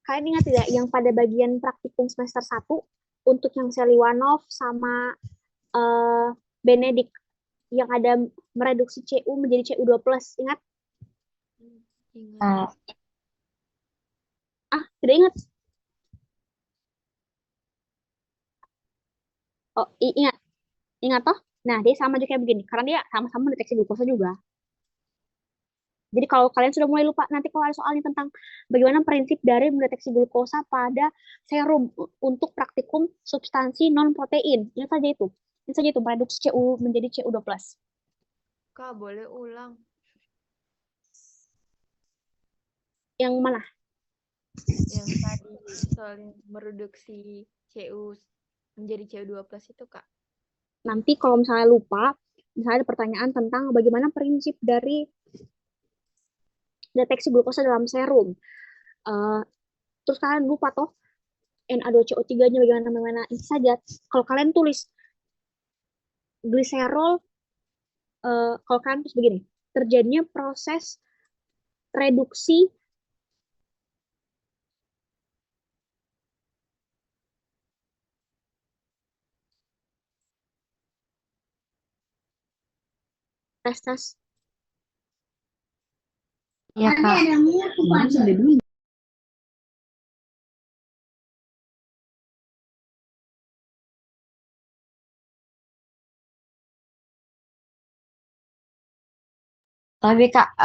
Kalian ingat tidak yang pada bagian praktikum semester 1 untuk yang Seliwanov sama Benedict yang ada mereduksi Cu menjadi Cu2+, ingat? Ingat. Tidak ingat? Oh, ingat. Ingat toh? Nah, dia sama juga kayak begini. Karena dia sama-sama mendeteksi glukosa juga. Jadi kalau kalian sudah mulai lupa, nanti kalau ada soalnya tentang bagaimana prinsip dari mendeteksi glukosa pada serum untuk praktikum substansi non-protein. Ini saja itu. Ini saja itu, mereduksi Cu menjadi Cu2+. Kak, boleh ulang. Yang mana? Yang tadi soal mereduksi Cu menjadi Cu2+ itu, Kak. Nanti kalau misalnya lupa, misalnya ada pertanyaan tentang bagaimana prinsip dari deteksi glukosa dalam serum. Terus kalian lupa toh Na2CO3-nya bagaimana ini saja. Kalau kalian tulis gliserol, kalau kalian tulis begini, terjadinya proses reduksi restas. Iya, Kak. Tapi Kak,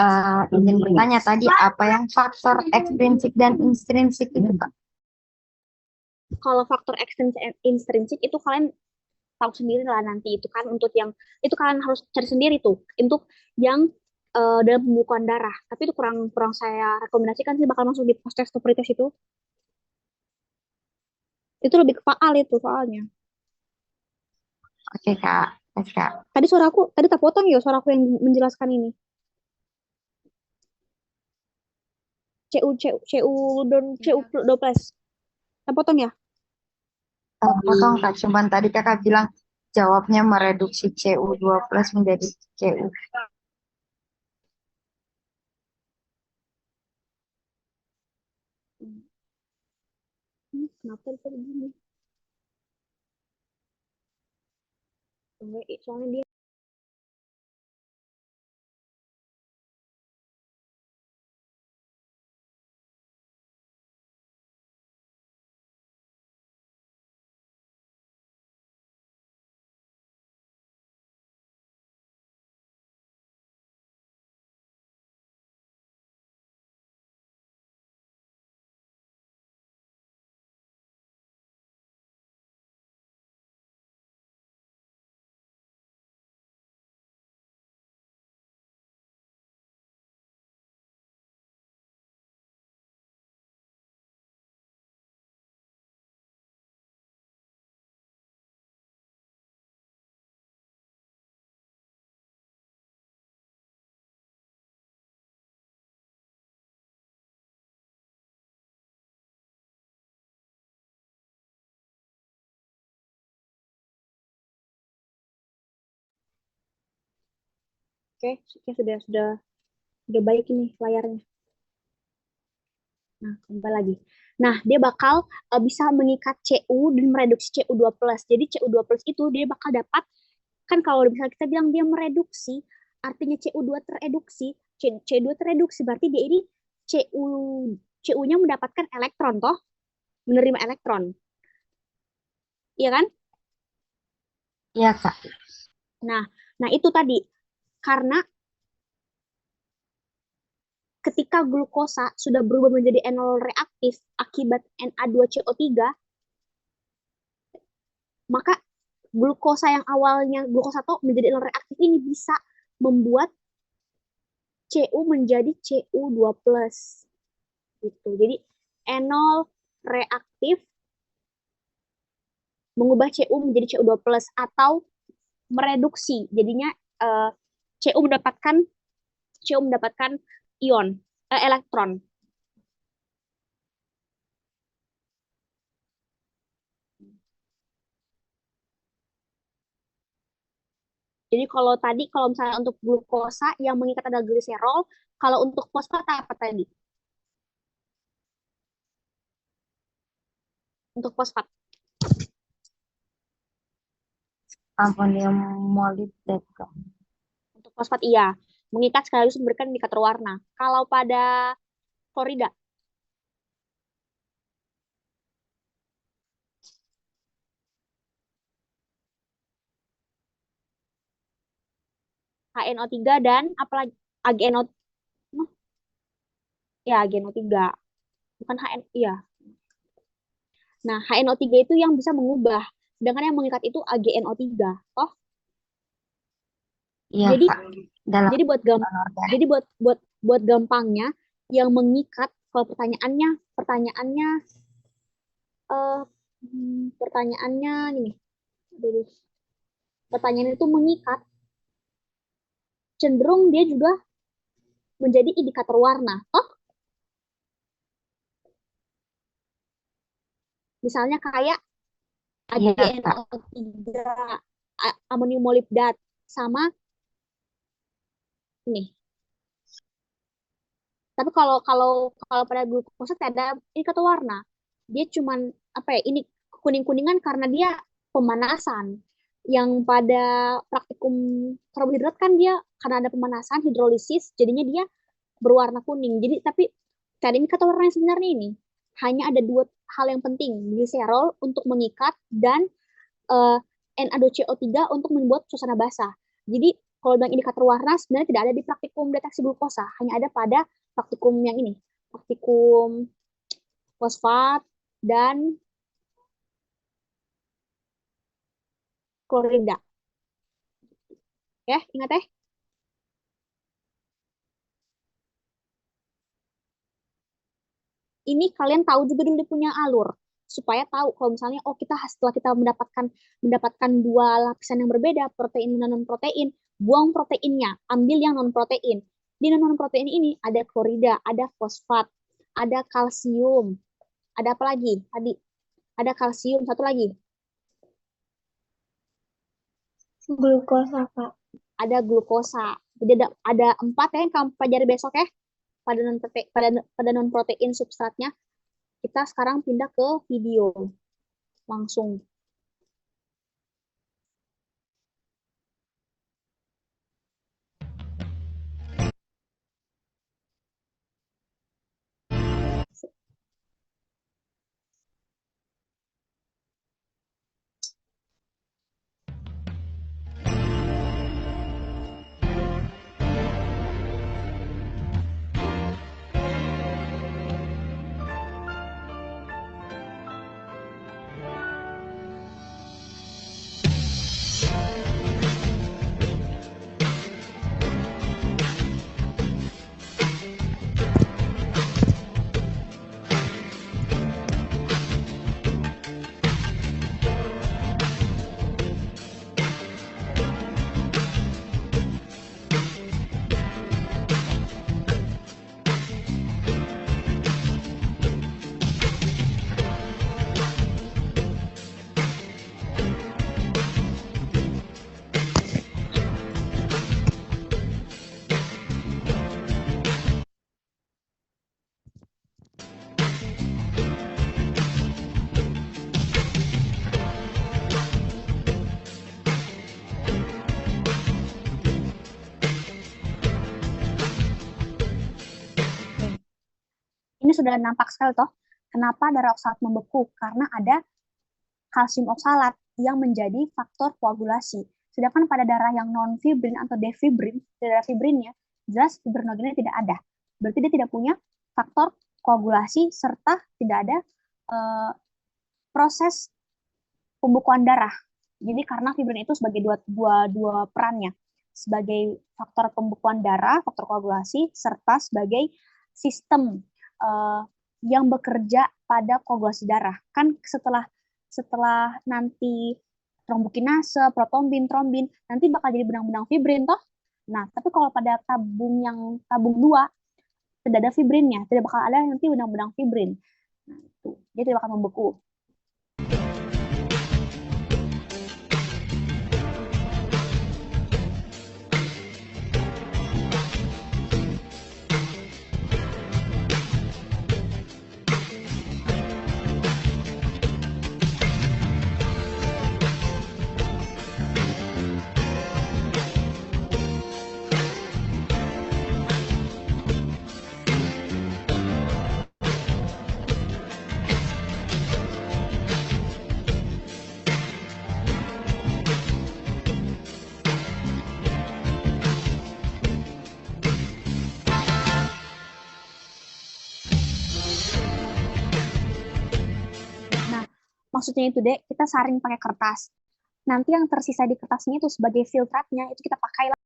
izin bertanya tadi apa yang faktor ekstrinsik dan intrinsik itu Kak? Kalau faktor ekstrinsik intrinsik itu kalian tahu sendiri lah nanti itu kan untuk yang itu kalian harus cari sendiri tuh untuk yang dalam pembukuan darah. Tapi itu kurang kurang saya rekomendasikan sih bakal masuk di post test pretest itu. Itu lebih ke faal itu soalnya. Oke Kak, oke Kak. Tadi suaraku tadi tak potong ya suaraku yang menjelaskan ini. Cu 12. Tak potong ya? Potong Kak, cuman tadi Kakak bilang jawabnya mereduksi Cu2+ menjadi Cu. Kenapa tadi begini? Soalnya dia Oke, sudah baik ini layarnya. Nah, kembali lagi. Nah, dia bakal bisa mengikat Cu dan mereduksi Cu2+. Jadi Cu2+ itu dia bakal dapat, kan kalau misalnya kita bilang dia mereduksi, artinya Cu2 tereduksi, C2 tereduksi, berarti dia ini Cu-nya mendapatkan elektron, toh? Menerima elektron. Iya kan? Iya, Kak. Nah itu tadi, karena ketika glukosa sudah berubah menjadi enol reaktif akibat Na2CO3, maka glukosa yang awalnya glukosa toh menjadi enol reaktif ini bisa membuat Cu menjadi Cu2+. Gitu. Jadi enol reaktif mengubah Cu menjadi Cu2+ atau mereduksi. Jadinya Cu mendapatkan ion elektron. Jadi kalau misalnya untuk glukosa yang mengikat adalah gliserol, kalau untuk fosfat apa tadi? Untuk fosfat. Amonium molibdat, Kak. Untuk fosfat iya, mengikat sekaligus memberikan indikator warna. Kalau pada klorida, HNO3 dan apalagi AgNO, ya AgNO3, bukan HN, iya. Nah, HNO3 itu yang bisa mengubah, sedangkan yang mengikat itu AgNO3, toh. Iya, Jadi Kak. Dalam jadi organ. jadi buat gampangnya yang mengikat, kalau pertanyaannya eh pertanyaannya ini. Pertanyaan itu mengikat, cenderung dia juga menjadi indikator warna. Oh, misalnya kayak Iya, Kak. AgNO3, amonium molibdat sama ini. Tapi kalau kalau kalau pada glukosa tidak ada indikator warna. Dia cuman apa ya? Ini kuning-kuningan karena dia pemanasan. Yang pada praktikum karbohidrat kan dia karena ada pemanasan hidrolisis, jadinya dia berwarna kuning. Jadi tapi tadi indikator warna yang sebenarnya ini hanya ada dua hal yang penting, gliserol untuk mengikat dan eh, Na2CO3 untuk membuat suasana basah. Jadi kalau bilang indikator warna sebenarnya tidak ada di praktikum deteksi glukosa, hanya ada pada praktikum yang ini, praktikum fosfat dan klorida. Ya, ingat ya. Ini kalian tahu juga dulu dia punya alur supaya tahu kalau misalnya oh kita setelah kita mendapatkan dua lapisan yang berbeda, protein dan non protein, buang proteinnya, ambil yang non protein. Di non protein ini ada klorida, ada fosfat, ada kalsium, ada apa lagi tadi, ada kalsium, satu lagi Glukosa, Kak. ada glukosa. Jadi ada 4 ya yang kamu pelajari besok ya pada non protein substratnya. Kita sekarang pindah ke video langsung. sudah nampak sekali toh, kenapa darah oksalat membeku? Karena ada kalsium oksalat yang menjadi faktor koagulasi. Sedangkan pada darah yang non-fibrin atau defibrin, darah fibrinnya, jelas fibrinogennya tidak ada. Berarti dia tidak punya faktor koagulasi serta tidak ada proses pembekuan darah. Jadi karena fibrin itu sebagai dua perannya, sebagai faktor pembekuan darah, faktor koagulasi, serta sebagai sistem yang bekerja pada koagulasi darah. Kan setelah nanti trombokinase, protombin, trombin, nanti bakal jadi benang-benang fibrin toh. Nah, tapi kalau pada tabung 2 tidak ada fibrinnya, tidak bakal ada nanti benang-benang fibrin. Nah, itu. Dia tidak akan membeku. Maksudnya itu deh, kita saring pakai kertas. Nanti yang tersisa di kertasnya itu sebagai filtratnya, itu kita pakai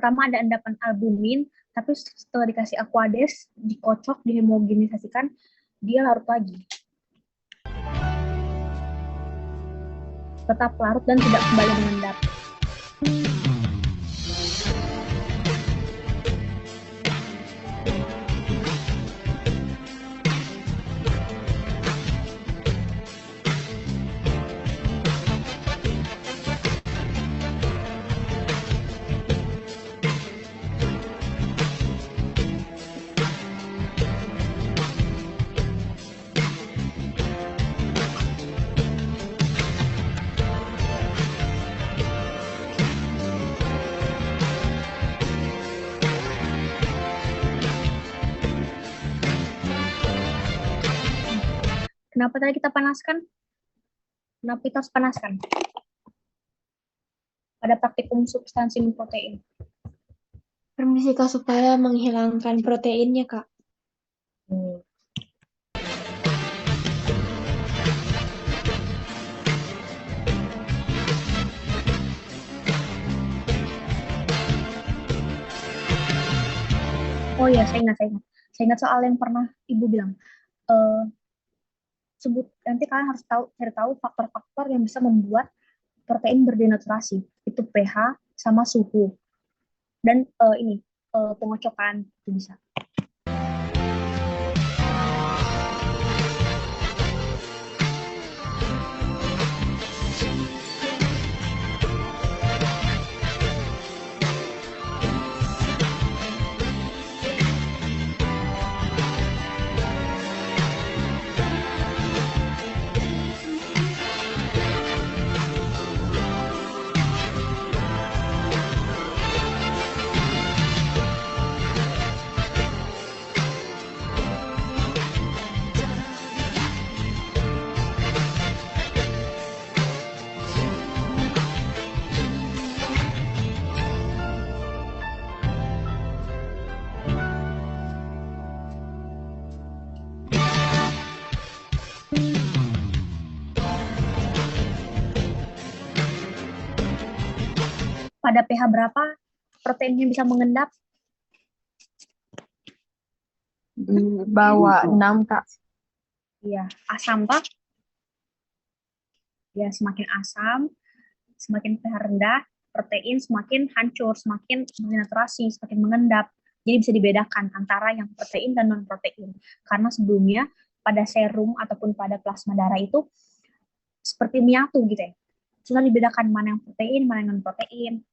pertama ada endapan albumin, tapi setelah dikasih aquades, dikocok, dihomogenisasikan, dia larut lagi. tetap larut dan tidak kembali mengendap. Kenapa tadi kita panaskan? Kenapa kita harus panaskan? Pada praktikum substansi protein. Permisi Kak, supaya menghilangkan proteinnya Kak. Oh iya, saya ingat. Saya ingat soal yang pernah Ibu bilang. Nanti kalian harus cari tahu faktor-faktor yang bisa membuat protein berdenaturasi. Itu pH sama suhu. Dan pengocokan itu bisa. Pada pH berapa proteinnya bisa mengendap? Di bawah 6 Kak. Iya, asam Pak. Ya, semakin asam, semakin pH rendah, protein semakin hancur, semakin denaturasi, semakin mengendap. Jadi bisa dibedakan antara yang protein dan non-protein. Karena sebelumnya pada serum ataupun pada plasma darah itu seperti menyatu gitu ya. Susah dibedakan mana yang protein, mana yang non-protein.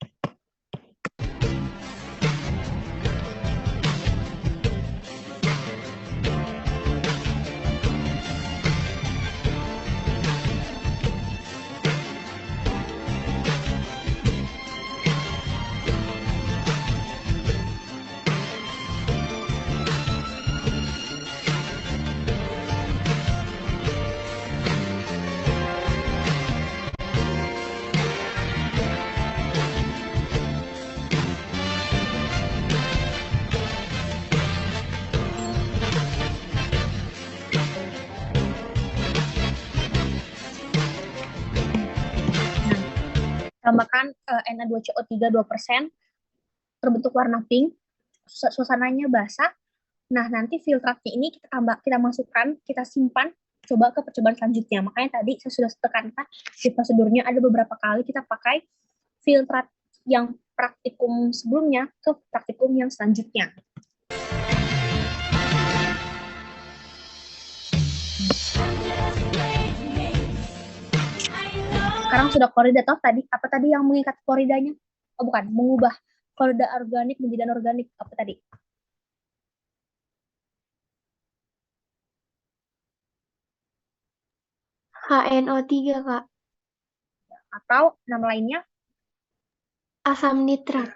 Tambahkan Na2CO3 2%, terbentuk warna pink, suasananya basah. Nah, nanti filtratnya ini kita masukkan, kita simpan, coba ke percobaan selanjutnya. Makanya tadi saya sudah tekankan di prosedurnya ada beberapa kali kita pakai filtrat yang praktikum sebelumnya ke praktikum yang selanjutnya. Sekarang sudah klorida toh tadi. Apa tadi yang mengikat kloridanya? Oh bukan, mengubah klorida organik menjadi anorganik. Apa tadi? HNO3 Kak. Atau nama lainnya? Asam nitrat.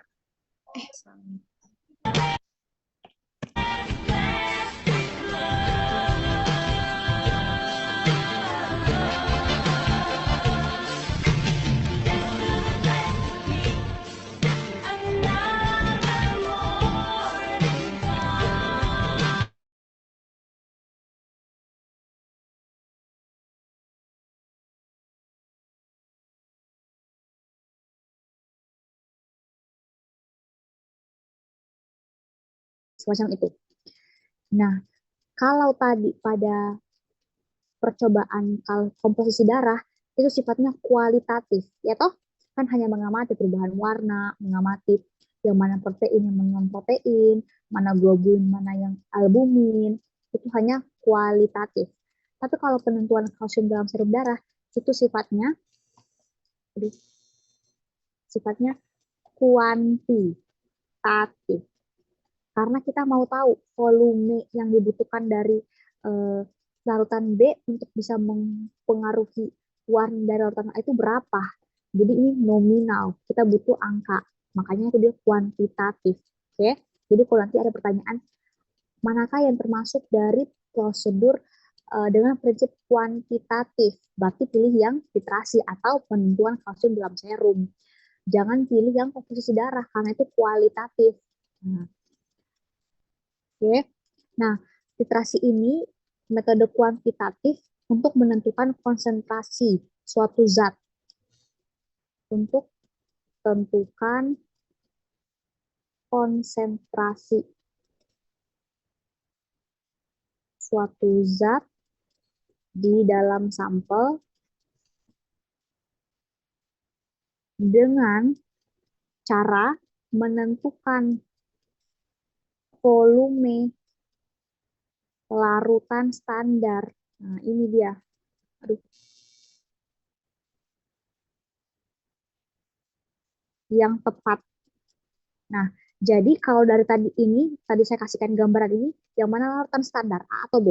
Semacam itu. Nah, kalau tadi pada percobaan komposisi darah, itu sifatnya kualitatif, ya toh? Kan hanya mengamati perubahan warna, mengamati yang mana protein, yang mana non protein, mana globulin, mana yang albumin, itu hanya kualitatif. Tapi kalau penentuan kalsium dalam serum darah itu aduh, sifatnya kuantitatif. Karena kita mau tahu volume yang dibutuhkan dari eh, larutan B untuk bisa mempengaruhi warna dari larutan A itu berapa. Jadi ini nominal, kita butuh angka. Makanya itu dia kuantitatif. Oke? Jadi kalau nanti ada pertanyaan, manakah yang termasuk dari prosedur dengan prinsip kuantitatif? Berarti pilih yang titrasi atau penentuan kalsium dalam serum. Jangan pilih yang komposisi darah karena itu kualitatif. Nah, oke. Nah, titrasi ini metode kuantitatif untuk menentukan konsentrasi suatu zat. Untuk tentukan konsentrasi suatu zat di dalam sampel dengan cara menentukan volume larutan standar. Nah, ini dia. Aduh, yang tepat. Nah, jadi kalau dari tadi saya kasihkan gambaran ini, yang mana larutan standar, A atau B?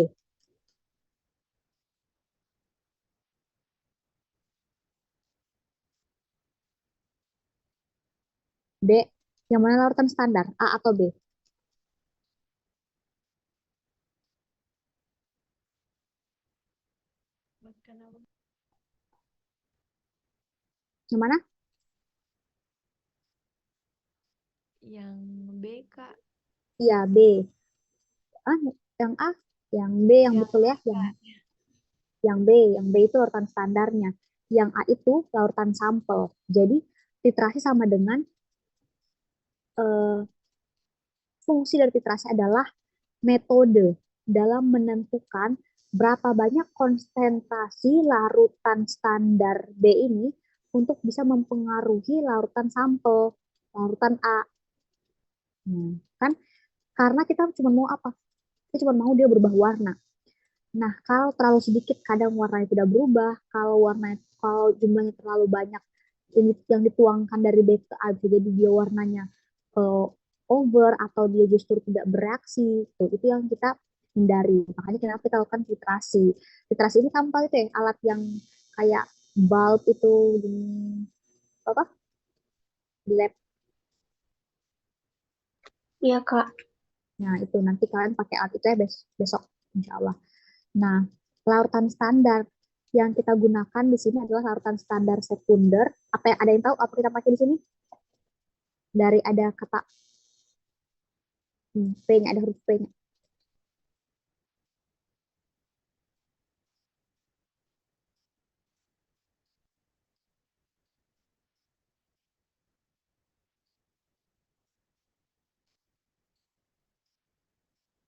B. Yang mana larutan standar, A atau B? Yang mana? Yang B, Kak. Iya, B. Ah, yang A, yang B yang betul ya, yang B itu larutan standarnya. Yang A itu larutan sampel. Jadi titrasi sama dengan eh, fungsi dari titrasi adalah metode dalam menentukan berapa banyak konsentrasi larutan standar B ini untuk bisa mempengaruhi larutan sampel, larutan A. Kan karena kita cuma mau apa? Kita cuma mau dia berubah warna. Nah, kalau terlalu sedikit kadang warnanya tidak berubah, kalau jumlahnya terlalu banyak yang dituangkan dari B ke A bisa jadi dia warnanya uh, over atau dia justru tidak bereaksi. Tuh, itu yang kita hindari. Makanya kenapa kita lakukan titrasi. Titrasi ini tanpa itu ya, alat yang kayak bulb itu di apa? Di lab. Iya, Kak. Nah, itu nanti kalian pakai alat itu ya besok insya Allah. Nah, larutan standar yang kita gunakan di sini adalah larutan standar sekunder. Apa yang ada yang tahu apa kita pakai di sini? Dari ada kata P-nya, ada huruf P-nya.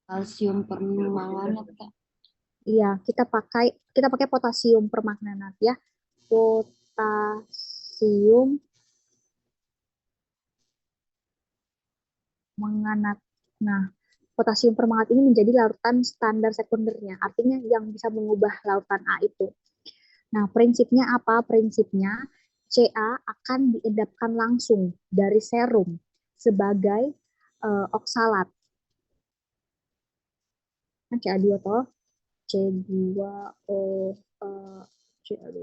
Kalsium permanganat, Kak. Iya, kita pakai potasium permanganat ya. Potasium menganat. Nah, potasium permanganat ini menjadi larutan standar sekundernya, artinya yang bisa mengubah larutan A itu. Nah, prinsipnya apa? Prinsipnya Ca akan diendapkan langsung dari serum sebagai oksalat. Kan Ca2 toh, C2O Ca2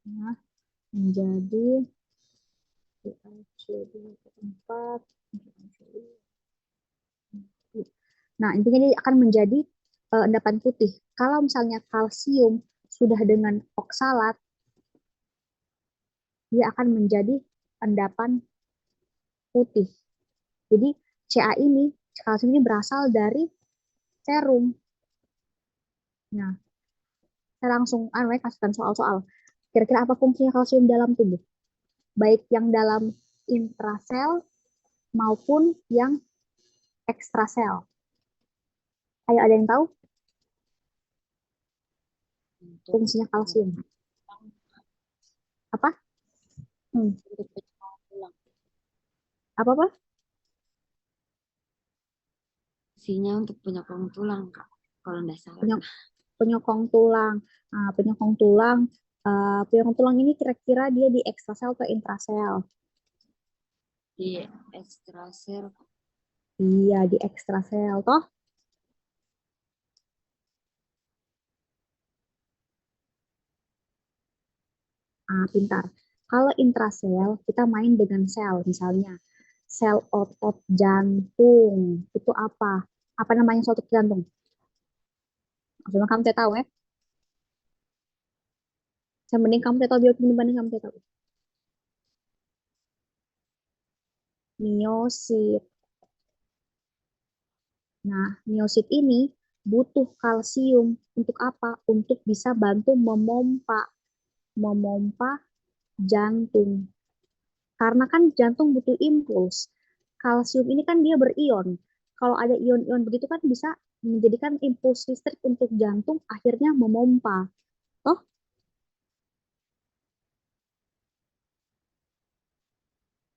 nah, menjadi C2O4. Nah, intinya dia akan menjadi endapan putih. Kalau misalnya kalsium sudah dengan oksalat, dia akan menjadi endapan putih. Jadi kalsium ini berasal dari serum. Nah, saya langsung kasihkan soal-soal. Kira-kira apa fungsinya kalsium dalam tubuh? Baik yang dalam intrasel maupun yang ekstrasel. Ayo, ada yang tahu? Fungsinya kalsium. Apa? untuk penyokong tulang. Apa? Fungsinya untuk penyokong tulang, Kak. Kalau nggak salah. Penyokong tulang. Nah, penyokong tulang. Penyokong tulang ini kira-kira dia di ekstrasel atau intrasel? Di ekstrasel. Iya, di ekstrasel toh. Pintar. Kalau intrasel, kita main dengan sel, misalnya sel otot jantung. Itu apa? Apa namanya sel otot jantung? Cuma kamu tidak tahu ya? Yang mending kamu tidak tahu biologi dibanding kamu tidak tahu. Miosit. Nah, miosit ini butuh kalsium untuk apa? Untuk bisa bantu memompa jantung. Karena kan jantung butuh impuls. Kalsium ini kan dia berion. Kalau ada ion-ion begitu kan bisa menjadikan impuls listrik untuk jantung akhirnya memompa. Oh,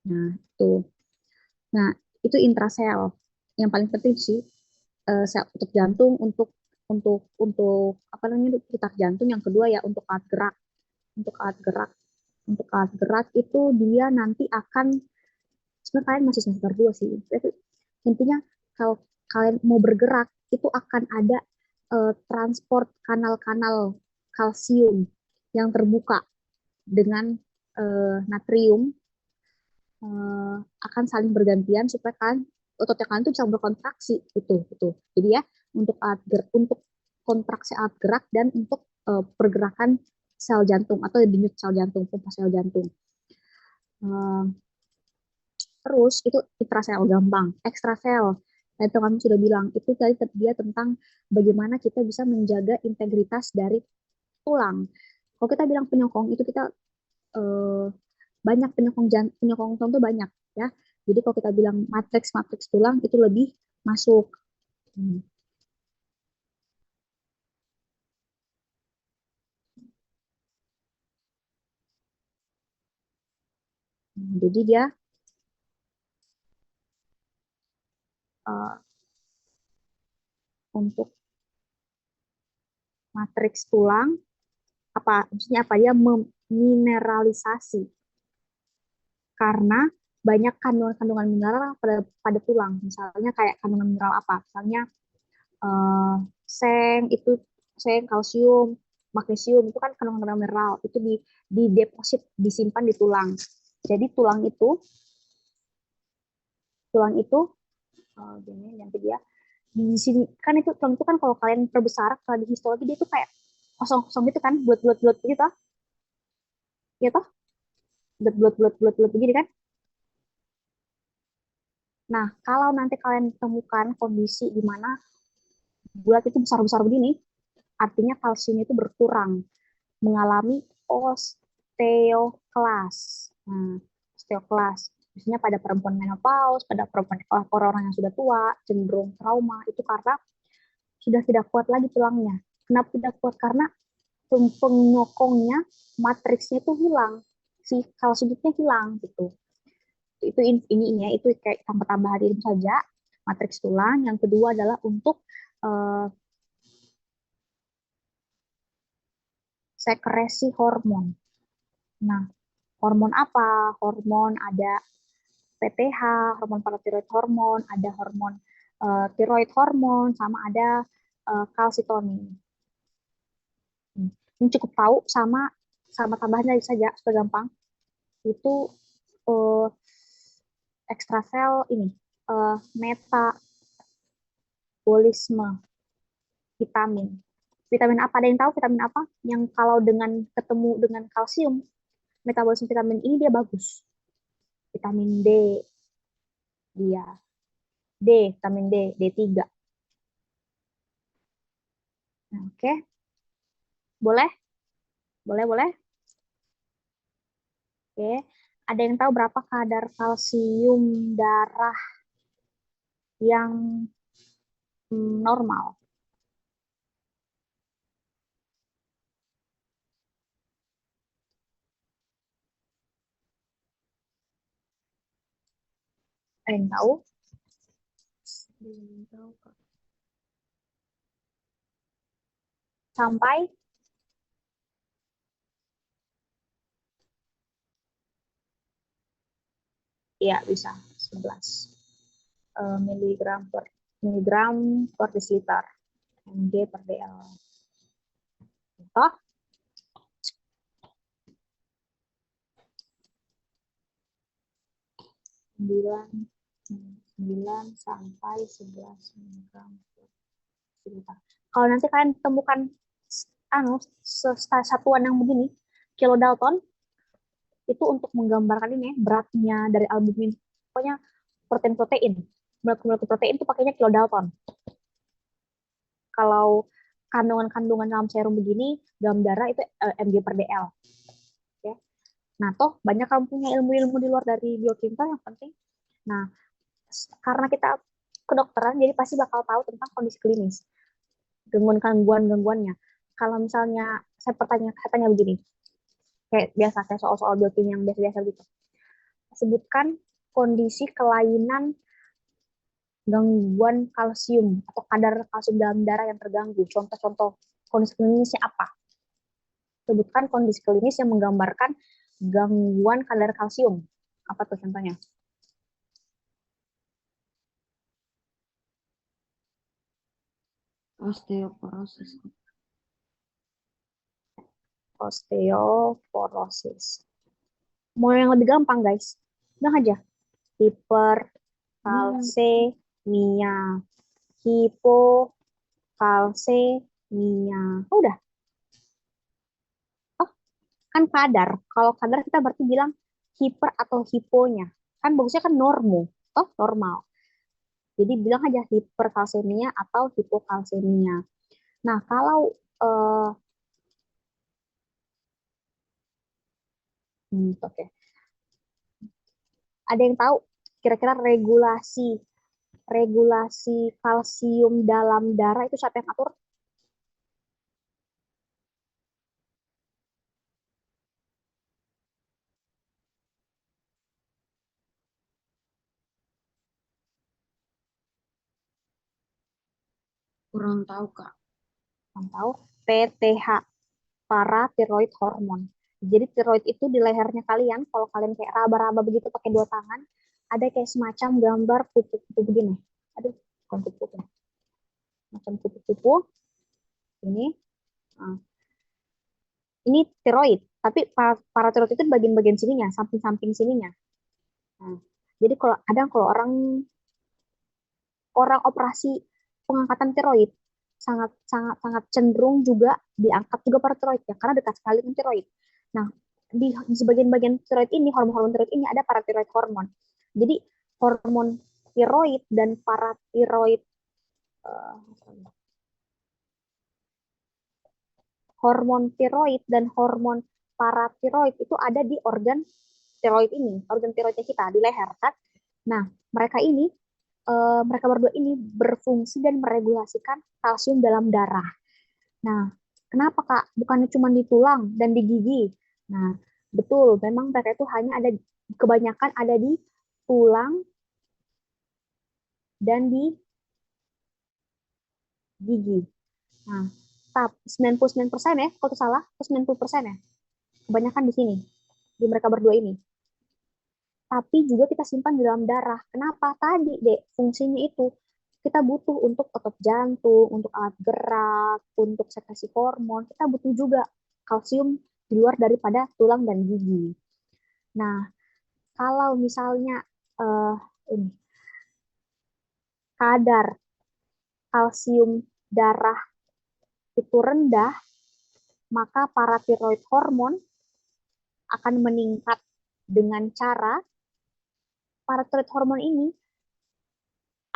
nah itu. Nah, itu intrasel. Yang paling penting sih sel untuk jantung untuk apa namanya detak jantung. Yang kedua ya untuk alat gerak. Untuk alat gerak. Untuk alat gerak itu dia nanti akan sebenarnya kalian masih semester 2 sih. Tapi intinya kalau kalian mau bergerak itu akan ada transport kanal-kanal kalsium yang terbuka dengan natrium akan saling bergantian supaya kalian ototnya kalian tuh bisa berkontraksi itu. Jadi ya untuk kontraksi alat gerak dan untuk pergerakan sel jantung atau denyut sel jantung, pompa sel jantung. Terus itu intrasel gampang, ekstrasel. Dan kamu sudah bilang itu tadi dia tentang bagaimana kita bisa menjaga integritas dari tulang. Kalau kita bilang penyokong itu kita eh, banyak penyokong tulang itu banyak ya. Jadi kalau kita bilang matriks tulang itu lebih masuk. Hmm. Jadi dia uh, untuk matriks tulang maksudnya apa dia memineralisasi karena banyak kandungan-kandungan mineral pada tulang. Misalnya kayak kandungan mineral apa? Misalnya uh, seng itu seng, kalsium, magnesium itu kan kandungan mineral itu di deposit disimpan di tulang. Jadi tulang itu gini nanti dia di sini kan itu tulang itu kan kalau kalian perbesar kalau di histologi dia itu kayak kosong-kosong gitu kan bulat-bulat gitu ya toh bulat-bulat begini kan. Nah, kalau nanti kalian temukan kondisi di mana bulat itu besar-besar begini, artinya kalsium itu berkurang, mengalami osteoklas. Nah, osteoklas. Biasanya pada perempuan menopause, pada perempuan orang-orang yang sudah tua, cenderung trauma, itu karena sudah tidak kuat lagi tulangnya. Kenapa tidak kuat? Karena penyokongnya, matriksnya itu hilang. Si kalsiumnya hilang gitu. Itu ini ya, itu kayak tambah-tambahan itu saja matriks tulang. Yang kedua adalah untuk uh, sekresi hormon. Nah, hormon apa? Hormon ada PTH, hormon paratiroid hormon, ada hormon tiroid hormon, sama ada kalsitonin. Ini cukup tahu sama sama tambahan dari saja supaya gampang. Itu uh, ekstrasel ini metabolisme vitamin. Vitamin apa? Ada yang tahu vitamin apa? Yang kalau dengan ketemu dengan kalsium, metabolisme vitamin ini dia bagus. Vitamin D, dia vitamin D3. Nah, oke. Boleh? Boleh? Oke. Ada yang tahu berapa kadar kalsium darah yang normal? Ada yang tahu? Belum tahu, Kak. Sampai ya bisa 11 miligram per desiliter mg per dl. Toh 9 sampai 11 miligram per desiliter. Kalau nanti kalian temukan satuan yang begini, kilodalton, itu untuk menggambarkan ini beratnya dari albumin. Pokoknya protein-protein. Molekul protein itu pakainya kilodalton. Kalau kandungan-kandungan dalam serum begini, dalam darah itu mg per dl. Ya. Nah, toh banyak kamu punya ilmu-ilmu di luar dari biokimia yang penting. Nah, karena kita kedokteran, jadi pasti bakal tahu tentang kondisi klinis, gangguan-gangguannya. Kalau misalnya saya tanya begini, kayak biasa, kayak soal-soal biokimia yang biasa-biasa gitu. Sebutkan kondisi kelainan gangguan kalsium atau kadar kalsium dalam darah yang terganggu. Contoh-contoh kondisi klinisnya apa? Sebutkan kondisi klinis yang menggambarkan gangguan kadar kalsium. Apa tuh contohnya? Osteoporosis. Osteoporosis. Mau yang lebih gampang, guys. Bilang aja. Hiperkalsemia. Hipokalsemia. Oh, udah. Oh, kan kadar. Kalau kadar kita berarti bilang hiper atau hiponya. Kan bagusnya kan normal. Oh, normal. Jadi bilang aja hiperkalsemia atau hipokalsemia. Nah, kalau oke. Ada yang tahu kira-kira regulasi kalsium dalam darah itu siapa yang atur? Kurang tahu, Kak. Yang tahu PTH, paratiroid hormon. Jadi tiroid itu di lehernya kalian, kalau kalian kayak raba-raba begitu pakai dua tangan, ada kayak semacam gambar kupu-kupu begini. Aduh, bukan kupu-kupu. Macam kupu-kupu. Ini. Nah, ini tiroid, tapi paratiroid itu bagian-bagian sininya, samping-samping sininya. Nah, jadi kalau orang operasi pengangkatan tiroid sangat sangat sangat cenderung juga diangkat juga paratiroid ya karena dekat sekali dengan tiroid. Nah, di sebagian-bagian tiroid ini, hormon-hormon tiroid ini ada paratiroid hormon. Jadi hormon tiroid dan paratiroid hormon tiroid dan hormon paratiroid itu ada di organ tiroid ini, organ tiroidnya kita di leher kan. Nah, mereka berdua ini berfungsi dan meregulasikan kalsium dalam darah. Nah, kenapa Kak? Bukannya cuma di tulang dan di gigi. Nah, betul, memang mereka itu hanya ada kebanyakan ada di tulang dan di gigi. Nah, 99% ya, kalau salah, 90% ya. Kebanyakan di sini, di mereka berdua ini. Tapi juga kita simpan di dalam darah. Kenapa? Tadi, Dek, fungsinya itu kita butuh untuk otot jantung, untuk alat gerak, untuk sekresi hormon. Kita butuh juga kalsium di luar daripada tulang dan gigi. Nah, kalau misalnya ini kadar kalsium darah itu rendah, maka paratiroid hormon akan meningkat dengan cara paratiroid hormon ini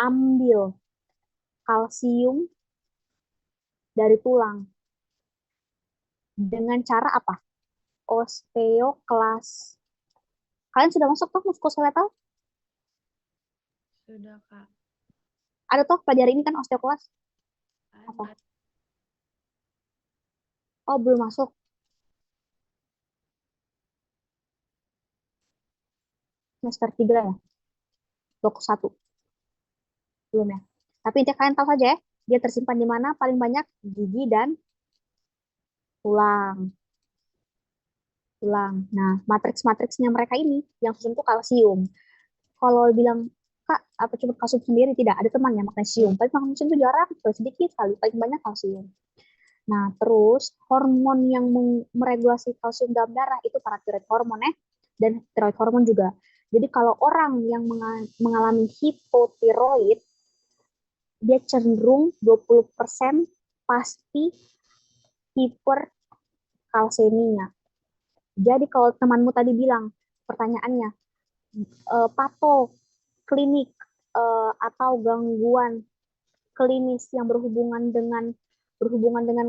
ambil kalsium dari tulang dengan cara apa? Osteoklas. Kalian sudah masuk toh muskuloskeletal? Sudah, Kak. Ada toh pelajari ini kan osteoklas? Apa? Ada. Oh, belum masuk. Semester 3 ya? lokus 1. Belum ya. Tapi intinya kalian tahu saja ya, dia tersimpan di mana paling banyak gigi dan tulang. Tulang. Nah, matriks-matriksnya mereka ini yang susun itu kalsium. Kalau bilang, Kak, apa cuma kalsium sendiri? Tidak, ada temannya magnesium. Tapi magnesium itu jarang, sedikit sekali, paling banyak kalsium. Nah, terus hormon yang meregulasi kalsium dalam darah itu paratiroid hormon ya, dan tiroid hormon juga. Jadi kalau orang yang mengalami hipotiroid, dia cenderung 20% pasti hiperkalsemia. Jadi kalau temanmu tadi bilang, pertanyaannya, pato klinik atau gangguan klinis yang berhubungan dengan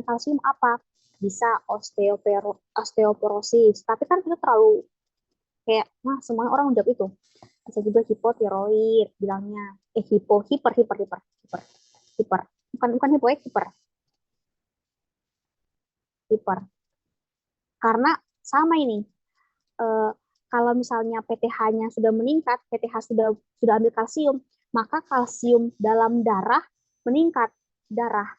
kalsium apa? Bisa osteoporosis. Tapi kan itu terlalu kayak, nah semuanya orang menjawab itu. Bisa juga hipotiroid bilangnya. Hiper. Bukan hipo, hiper. Karena sama ini. Kalau misalnya PTH-nya sudah meningkat, PTH sudah ambil kalsium, maka kalsium dalam darah meningkat darah.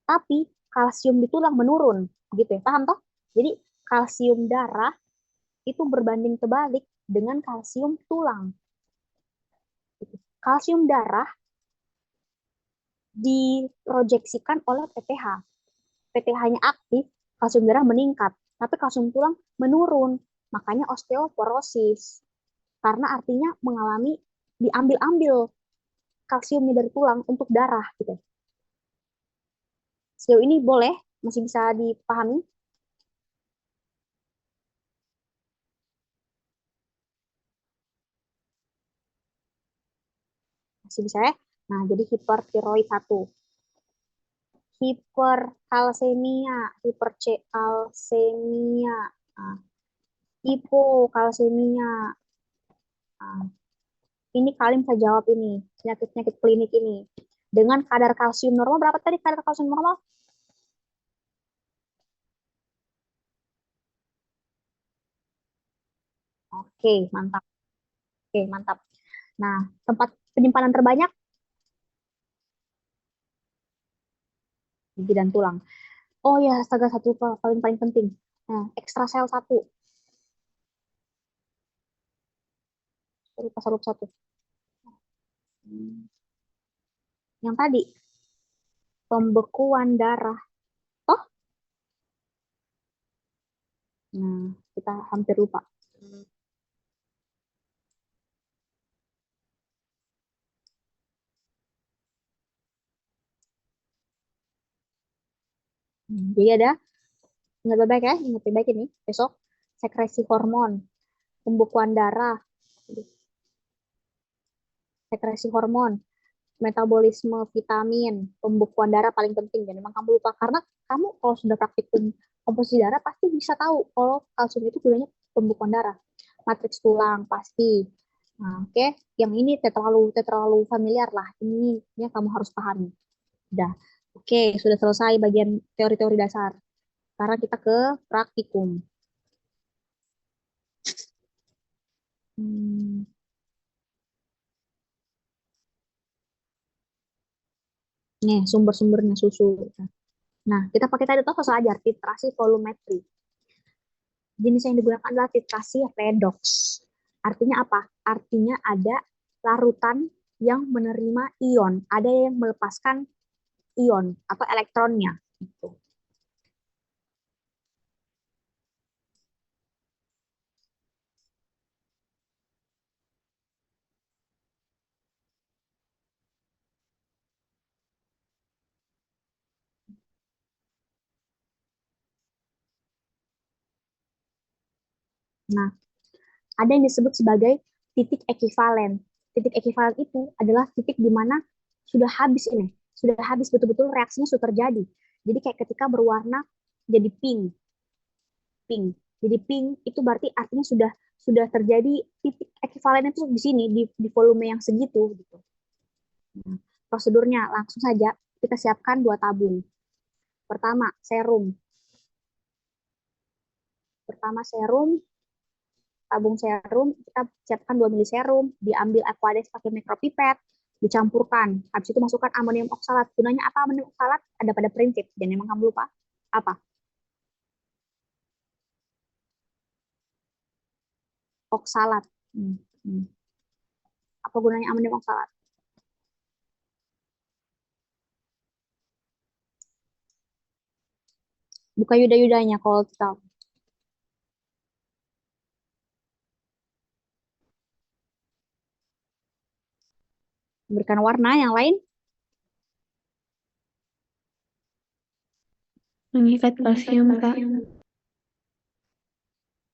Tapi kalsium di tulang menurun, gitu ya. Paham toh? Jadi kalsium darah itu berbanding terbalik dengan kalsium tulang. Kalsium darah diproyeksikan oleh PTH. PTH-nya aktif, kalsium darah meningkat, tapi kalsium tulang menurun. Makanya osteoporosis. Karena artinya mengalami diambil-ambil kalsiumnya dari tulang untuk darah gitu. Sejauh ini boleh, masih bisa dipahami? Masih bisa ya? Nah, jadi hipertiroid 1. Hiperkalsemia, hiperkalsemia, nah, hipokalsemia. Nah, ini kalian bisa jawab ini, penyakit-penyakit klinik ini. Dengan kadar kalsium normal, berapa tadi kadar kalsium normal? Oke, mantap. Oke, mantap. Nah, tempat penyimpanan terbanyak gigi dan tulang. Oh ya, astaga, satu paling paling penting. Nah, ekstrasel 1. Lupa salup 1. Yang tadi, pembekuan darah. Oh, nah, kita hampir lupa. Jadi ada, ingat baik ya, ingat baik ini, besok, sekresi hormon, pembekuan darah, sekresi hormon, metabolisme vitamin, pembekuan darah paling penting. Dan memang kamu lupa, karena kamu kalau sudah praktikum komposisi darah, pasti bisa tahu kalau kalsium itu gunanya pembekuan darah. Matriks tulang, pasti. Nah, oke, yang ini terlalu familiar lah. Ini ya kamu harus pahami. Udah. Oke, sudah selesai bagian teori-teori dasar. Sekarang kita ke praktikum. Nih, sumber-sumbernya susu. Nah, kita pakai tadi tuh soal ajar titrasi volumetri. Jenis yang digunakan adalah titrasi redox. Artinya apa? Artinya ada larutan yang menerima ion, ada yang melepaskan ion atau elektronnya. Gitu. Nah, ada yang disebut sebagai titik ekivalen. Titik ekivalen itu adalah titik di mana sudah habis ini, sudah habis betul-betul reaksinya sudah terjadi. Jadi kayak ketika berwarna jadi pink, pink. Jadi pink itu berarti artinya sudah terjadi titik ekivalen itu di sini di volume yang segitu gitu. Nah, prosedurnya langsung saja kita siapkan 2 tabung. Pertama, serum. tabung serum, kita siapkan 2 ml serum, diambil Aquadex pakai mikropipet, dicampurkan. Habis itu masukkan amonium oksalat. Gunanya apa amonium oksalat? Ada pada prinsip. Dan emang kamu lupa apa? Oksalat. Apa gunanya amonium oksalat? Buka yuda-yudanya kalau kita. Memberikan warna yang lain. Mengikat kalsium, Kak.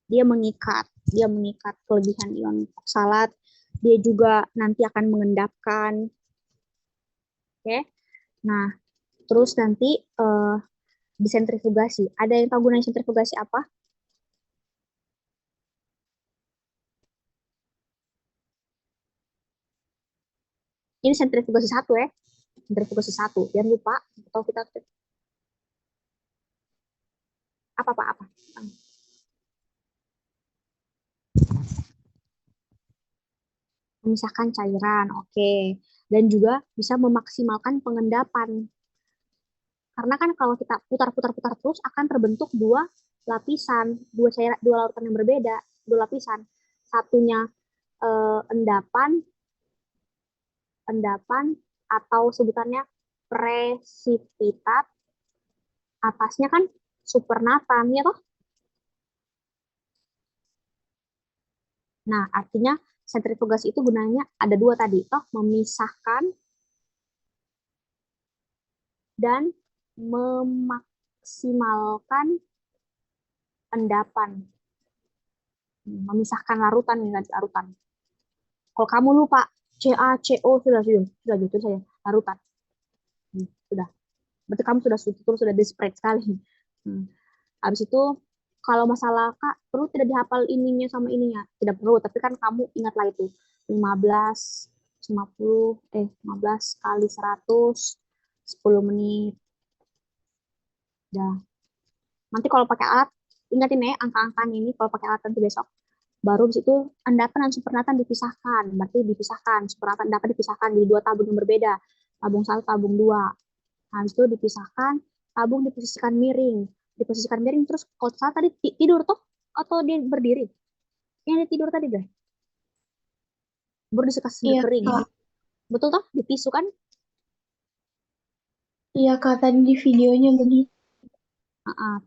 Dia mengikat kelebihan ion oksalat. Dia juga nanti akan mengendapkan. Oke. Nah, terus nanti disentrifugasi. Ada yang tahu gunanya sentrifugasi apa? Ini sentrifugasi 1 ya. Sentrifugasi 1. Jangan lupa. Atau kita apa? Memisahkan cairan, oke. Dan juga bisa memaksimalkan pengendapan. Karena kan kalau kita putar-putar terus akan terbentuk dua lapisan, dua larutan yang berbeda, dua lapisan. Satunya endapan atau sebutannya presipitat, atasnya kan supernatant, ya toh? Nah, artinya sentrifugasi itu gunanya ada dua tadi, toh memisahkan dan memaksimalkan endapan. Memisahkan larutan nih, larutan. Kalau kamu lupa CaCO sudah gitu saja larutan. Sudah. Berarti kamu sudah desperate sekali. Habis itu kalau masalah Kak, perlu tidak dihafal ininya sama ininya? Tidak perlu, tapi kan kamu ingatlah itu. 15 kali 100 10 menit. Dah. Nanti kalau pakai alat, ingatin ya angka-angkanya ini kalau pakai alat nanti besok. Baru di situ endapan dan supernatan dipisahkan. Berarti dipisahkan, supernatan endapan dipisahkan di dua tabung yang berbeda. Tabung 1, tabung 2. Habis itu dipisahkan, tabung diposisikan miring. Diposisikan miring terus kalau salah tadi tidur toh atau dia berdiri? Yang dia tidur tadi deh. Baru dikasih Iya, kering. Kak. Betul toh? Di tisu kan? Iya, Kak. Tadi di videonya begitu.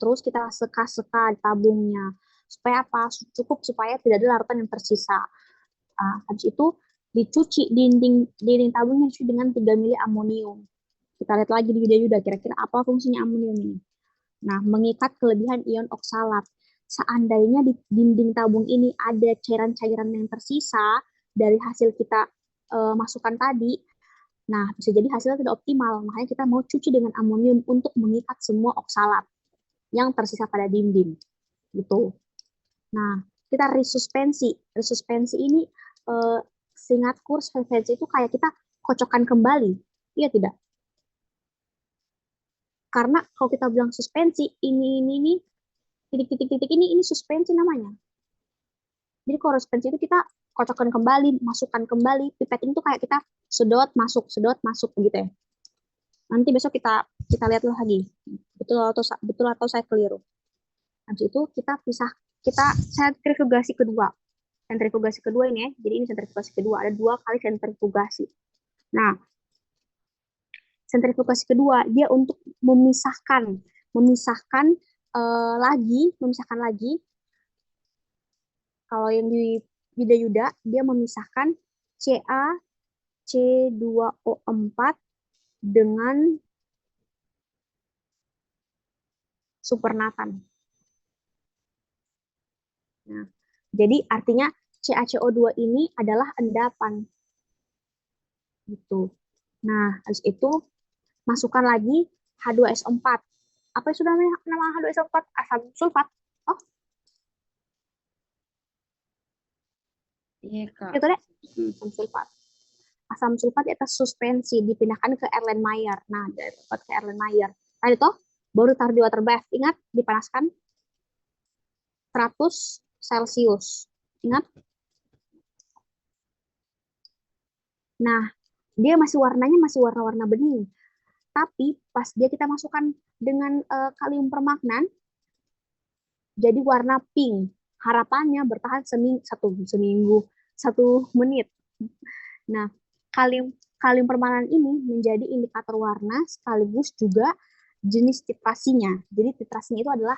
Terus kita seka-seka tabungnya. Supaya apa? Cukup supaya tidak ada larutan yang tersisa. Habis itu dicuci dinding tabungnya dengan 3 mili amonium. Kita lihat lagi di video juga kira-kira apa fungsinya amonium ini. Nah, mengikat kelebihan ion oksalat. Seandainya di dinding tabung ini ada cairan-cairan yang tersisa dari hasil kita masukkan tadi, nah bisa jadi hasilnya tidak optimal. Makanya kita mau cuci dengan amonium untuk mengikat semua oksalat yang tersisa pada dinding. Gitu. Nah, kita resuspensi. Resuspensi ini seingat kurs suspensi itu kayak kita kocokkan kembali. Iya tidak? Karena kalau kita bilang suspensi, ini titik-titik ini suspensi namanya. Jadi kalau suspensi itu kita kocokkan kembali, masukkan kembali, pipetting itu kayak kita sedot masuk gitu ya. Nanti besok kita lihat lagi. Betul atau saya keliru. Habis itu kita sentrifugasi kedua. Sentrifugasi kedua ini ya. Jadi ini sentrifugasi kedua, ada 2 kali sentrifugasi. Nah, sentrifugasi kedua dia untuk memisahkan lagi. Kalau yang di Yuda dia memisahkan CaC2O4 dengan supernatan. Nah, jadi artinya CaCO2 ini adalah endapan. Gitu. Nah, habis itu masukkan lagi H2SO4. Apa sudah nama H2SO4? Asam sulfat. Oh, Iya, Kak. itu deh. Asam sulfat. Asam sulfat di atas suspensi dipindahkan ke Erlenmeyer. Nah, dapat ke Erlenmeyer. Tadi toh baru taruh di water bath. Ingat dipanaskan 100 Celcius. Ingat? Nah, dia masih warnanya masih warna-warna bening. Tapi pas dia kita masukkan dengan kalium permagnan, jadi warna pink. Harapannya bertahan seminggu, 1 menit. Nah, kalium kalium permangananan ini menjadi indikator warna sekaligus juga jenis titrasinya. Jadi titrasinya itu adalah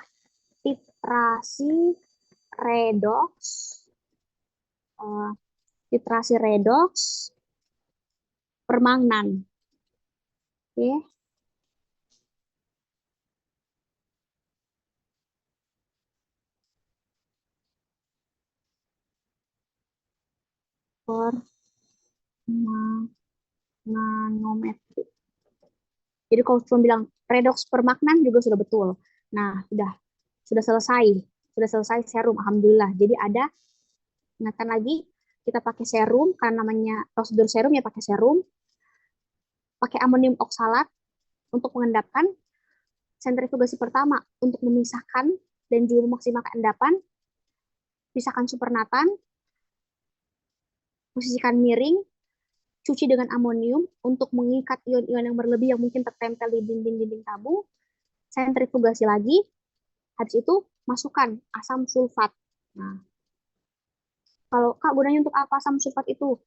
titrasi redox, eh, titrasi redox permangnan. Oke. Permanganometri. Jadi kalau cuma bilang redox permagnan juga sudah betul. Nah, sudah selesai. Sudah selesai serum, alhamdulillah. Jadi ada, ingatkan lagi, kita pakai serum, karena namanya prosedur serum ya pakai serum, pakai amonium oksalat untuk mengendapkan, sentrifugasi pertama untuk memisahkan dan juga memaksimalkan endapan, pisahkan supernatan, posisikan miring, cuci dengan amonium untuk mengikat ion-ion yang berlebih yang mungkin tertempel di dinding-dinding tabung, sentrifugasi lagi, habis itu masukkan asam sulfat. Nah, kalau Kak gunanya untuk apa asam sulfat itu?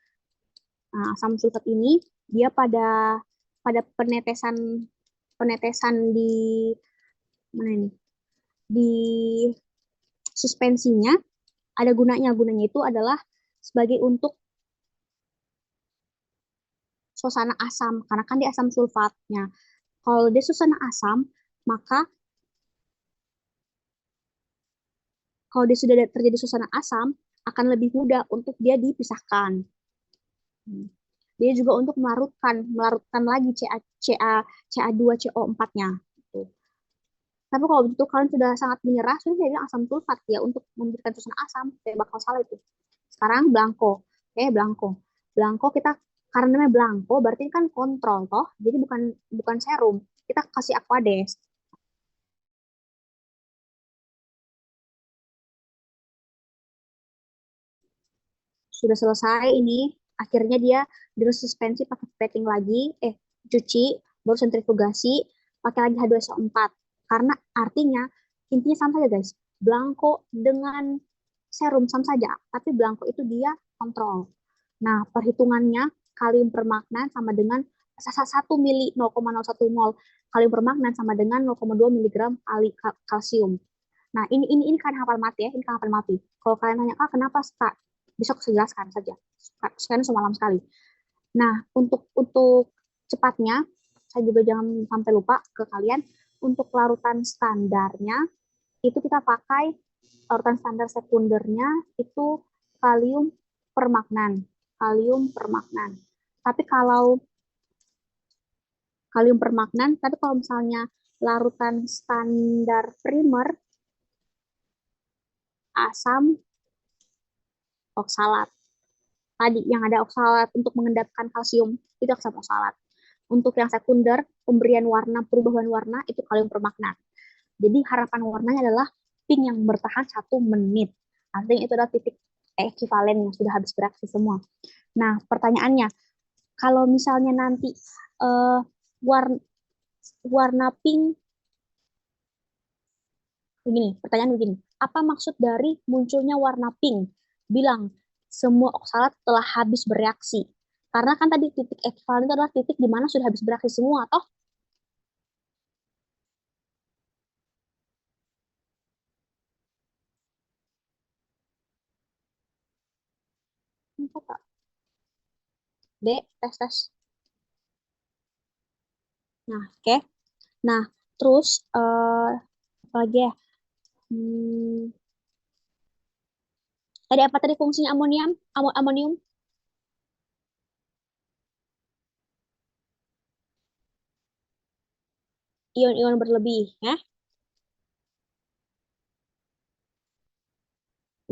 Nah, asam sulfat ini dia pada penetesan penetesan di mana ini? Di suspensinya ada gunanya. Gunanya itu adalah sebagai untuk suasana asam karena kan dia asam sulfatnya. Kalau dia suasana asam, maka kalau dia sudah terjadi suasana asam akan lebih mudah untuk dia dipisahkan. Dia juga untuk melarutkan lagi Ca2CO4-nya. Tapi kalau begitu kalian sudah sangat menyerah, sudah saya bilang asam sulfat ya untuk memberikan suasana asam, saya bakal salah itu. Sekarang blanko. Oke, blanko. Blanko kita karena namanya blanko berarti kan kontrol toh. Jadi bukan serum. Kita kasih aquades. Sudah selesai ini, akhirnya dia disuspensi pakai plating lagi, cuci, baru sentrifugasi, pakai lagi H2SO4. Karena artinya, intinya sama saja guys, blanko dengan serum sama saja, tapi blanko itu dia kontrol. Nah, perhitungannya kalium permagnan sama dengan 1 mili 0,01 mol kalium permagnan sama dengan 0,2 miligram kalsium. Nah, ini kan hafal mati ya, ini kan hafal mati. Kalau kalian tanya, Kak, kenapa, Kak? Besok saya jelaskan saja. Sekarang semalam sekali. Nah, untuk cepatnya, saya juga jangan sampai lupa ke kalian, untuk larutan standarnya, itu kita pakai larutan standar sekundernya, itu kalium permagnan. Kalium permagnan. Tapi kalau kalium permagnan, tapi kalau misalnya larutan standar primer, asam oksalat. Tadi yang ada oksalat untuk mengendapkan kalsium, itu asam oksalat. Untuk yang sekunder, pemberian warna, perubahan warna, itu kalium permagnan. Jadi harapan warnanya adalah pink yang bertahan 1 menit. Artinya itu adalah titik ekivalen yang sudah habis bereaksi semua. Nah, pertanyaannya, kalau misalnya nanti warna pink, pertanyaan begini, apa maksud dari munculnya warna pink? Bilang, semua oksalat telah habis bereaksi. Karena kan tadi titik ekivalen itu adalah titik di mana sudah habis bereaksi semua, toh? Dek, tes. Nah, oke. Nah, terus apa lagi ya? Tadi apa tadi fungsinya amonium? Ion-ion berlebih, ya.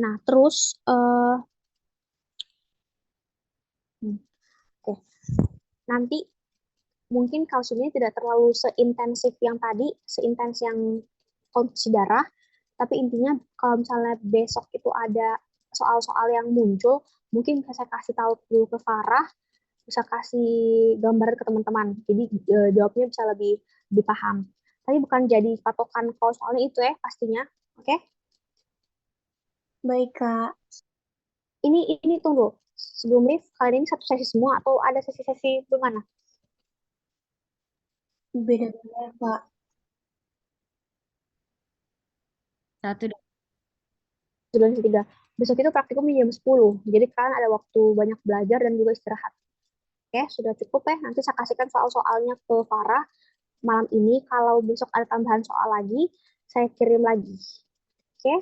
Nah, terus oke. Nanti mungkin kalsium ini tidak terlalu seintensif yang tadi, seintens yang konsumsi darah, tapi intinya kalau misalnya besok itu ada soal-soal yang muncul, mungkin bisa saya kasih tahu dulu ke Farah, bisa kasih gambaran ke teman-teman. Jadi jawabnya bisa lebih paham. Tapi bukan jadi patokan kalau soalnya itu ya pastinya. Oke? Baik, Kak. Ini tunggu. Sebelum lift, kalian ini satu sesi semua atau ada sesi-sesi bagaimana? Beda-beda, Kak. Satu. Sudah sesi 3. Besok itu praktikum di jam 10. Jadi kalian ada waktu banyak belajar dan juga istirahat. Oke, sudah cukup ya. Nanti saya kasihkan soal-soalnya ke Farah malam ini. Kalau besok ada tambahan soal lagi, saya kirim lagi. Oke?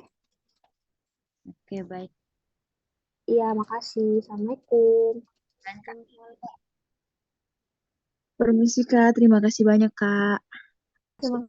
Oke, baik. Iya, makasih. Assalamualaikum. Permisi Kak, terima kasih banyak Kak. Terima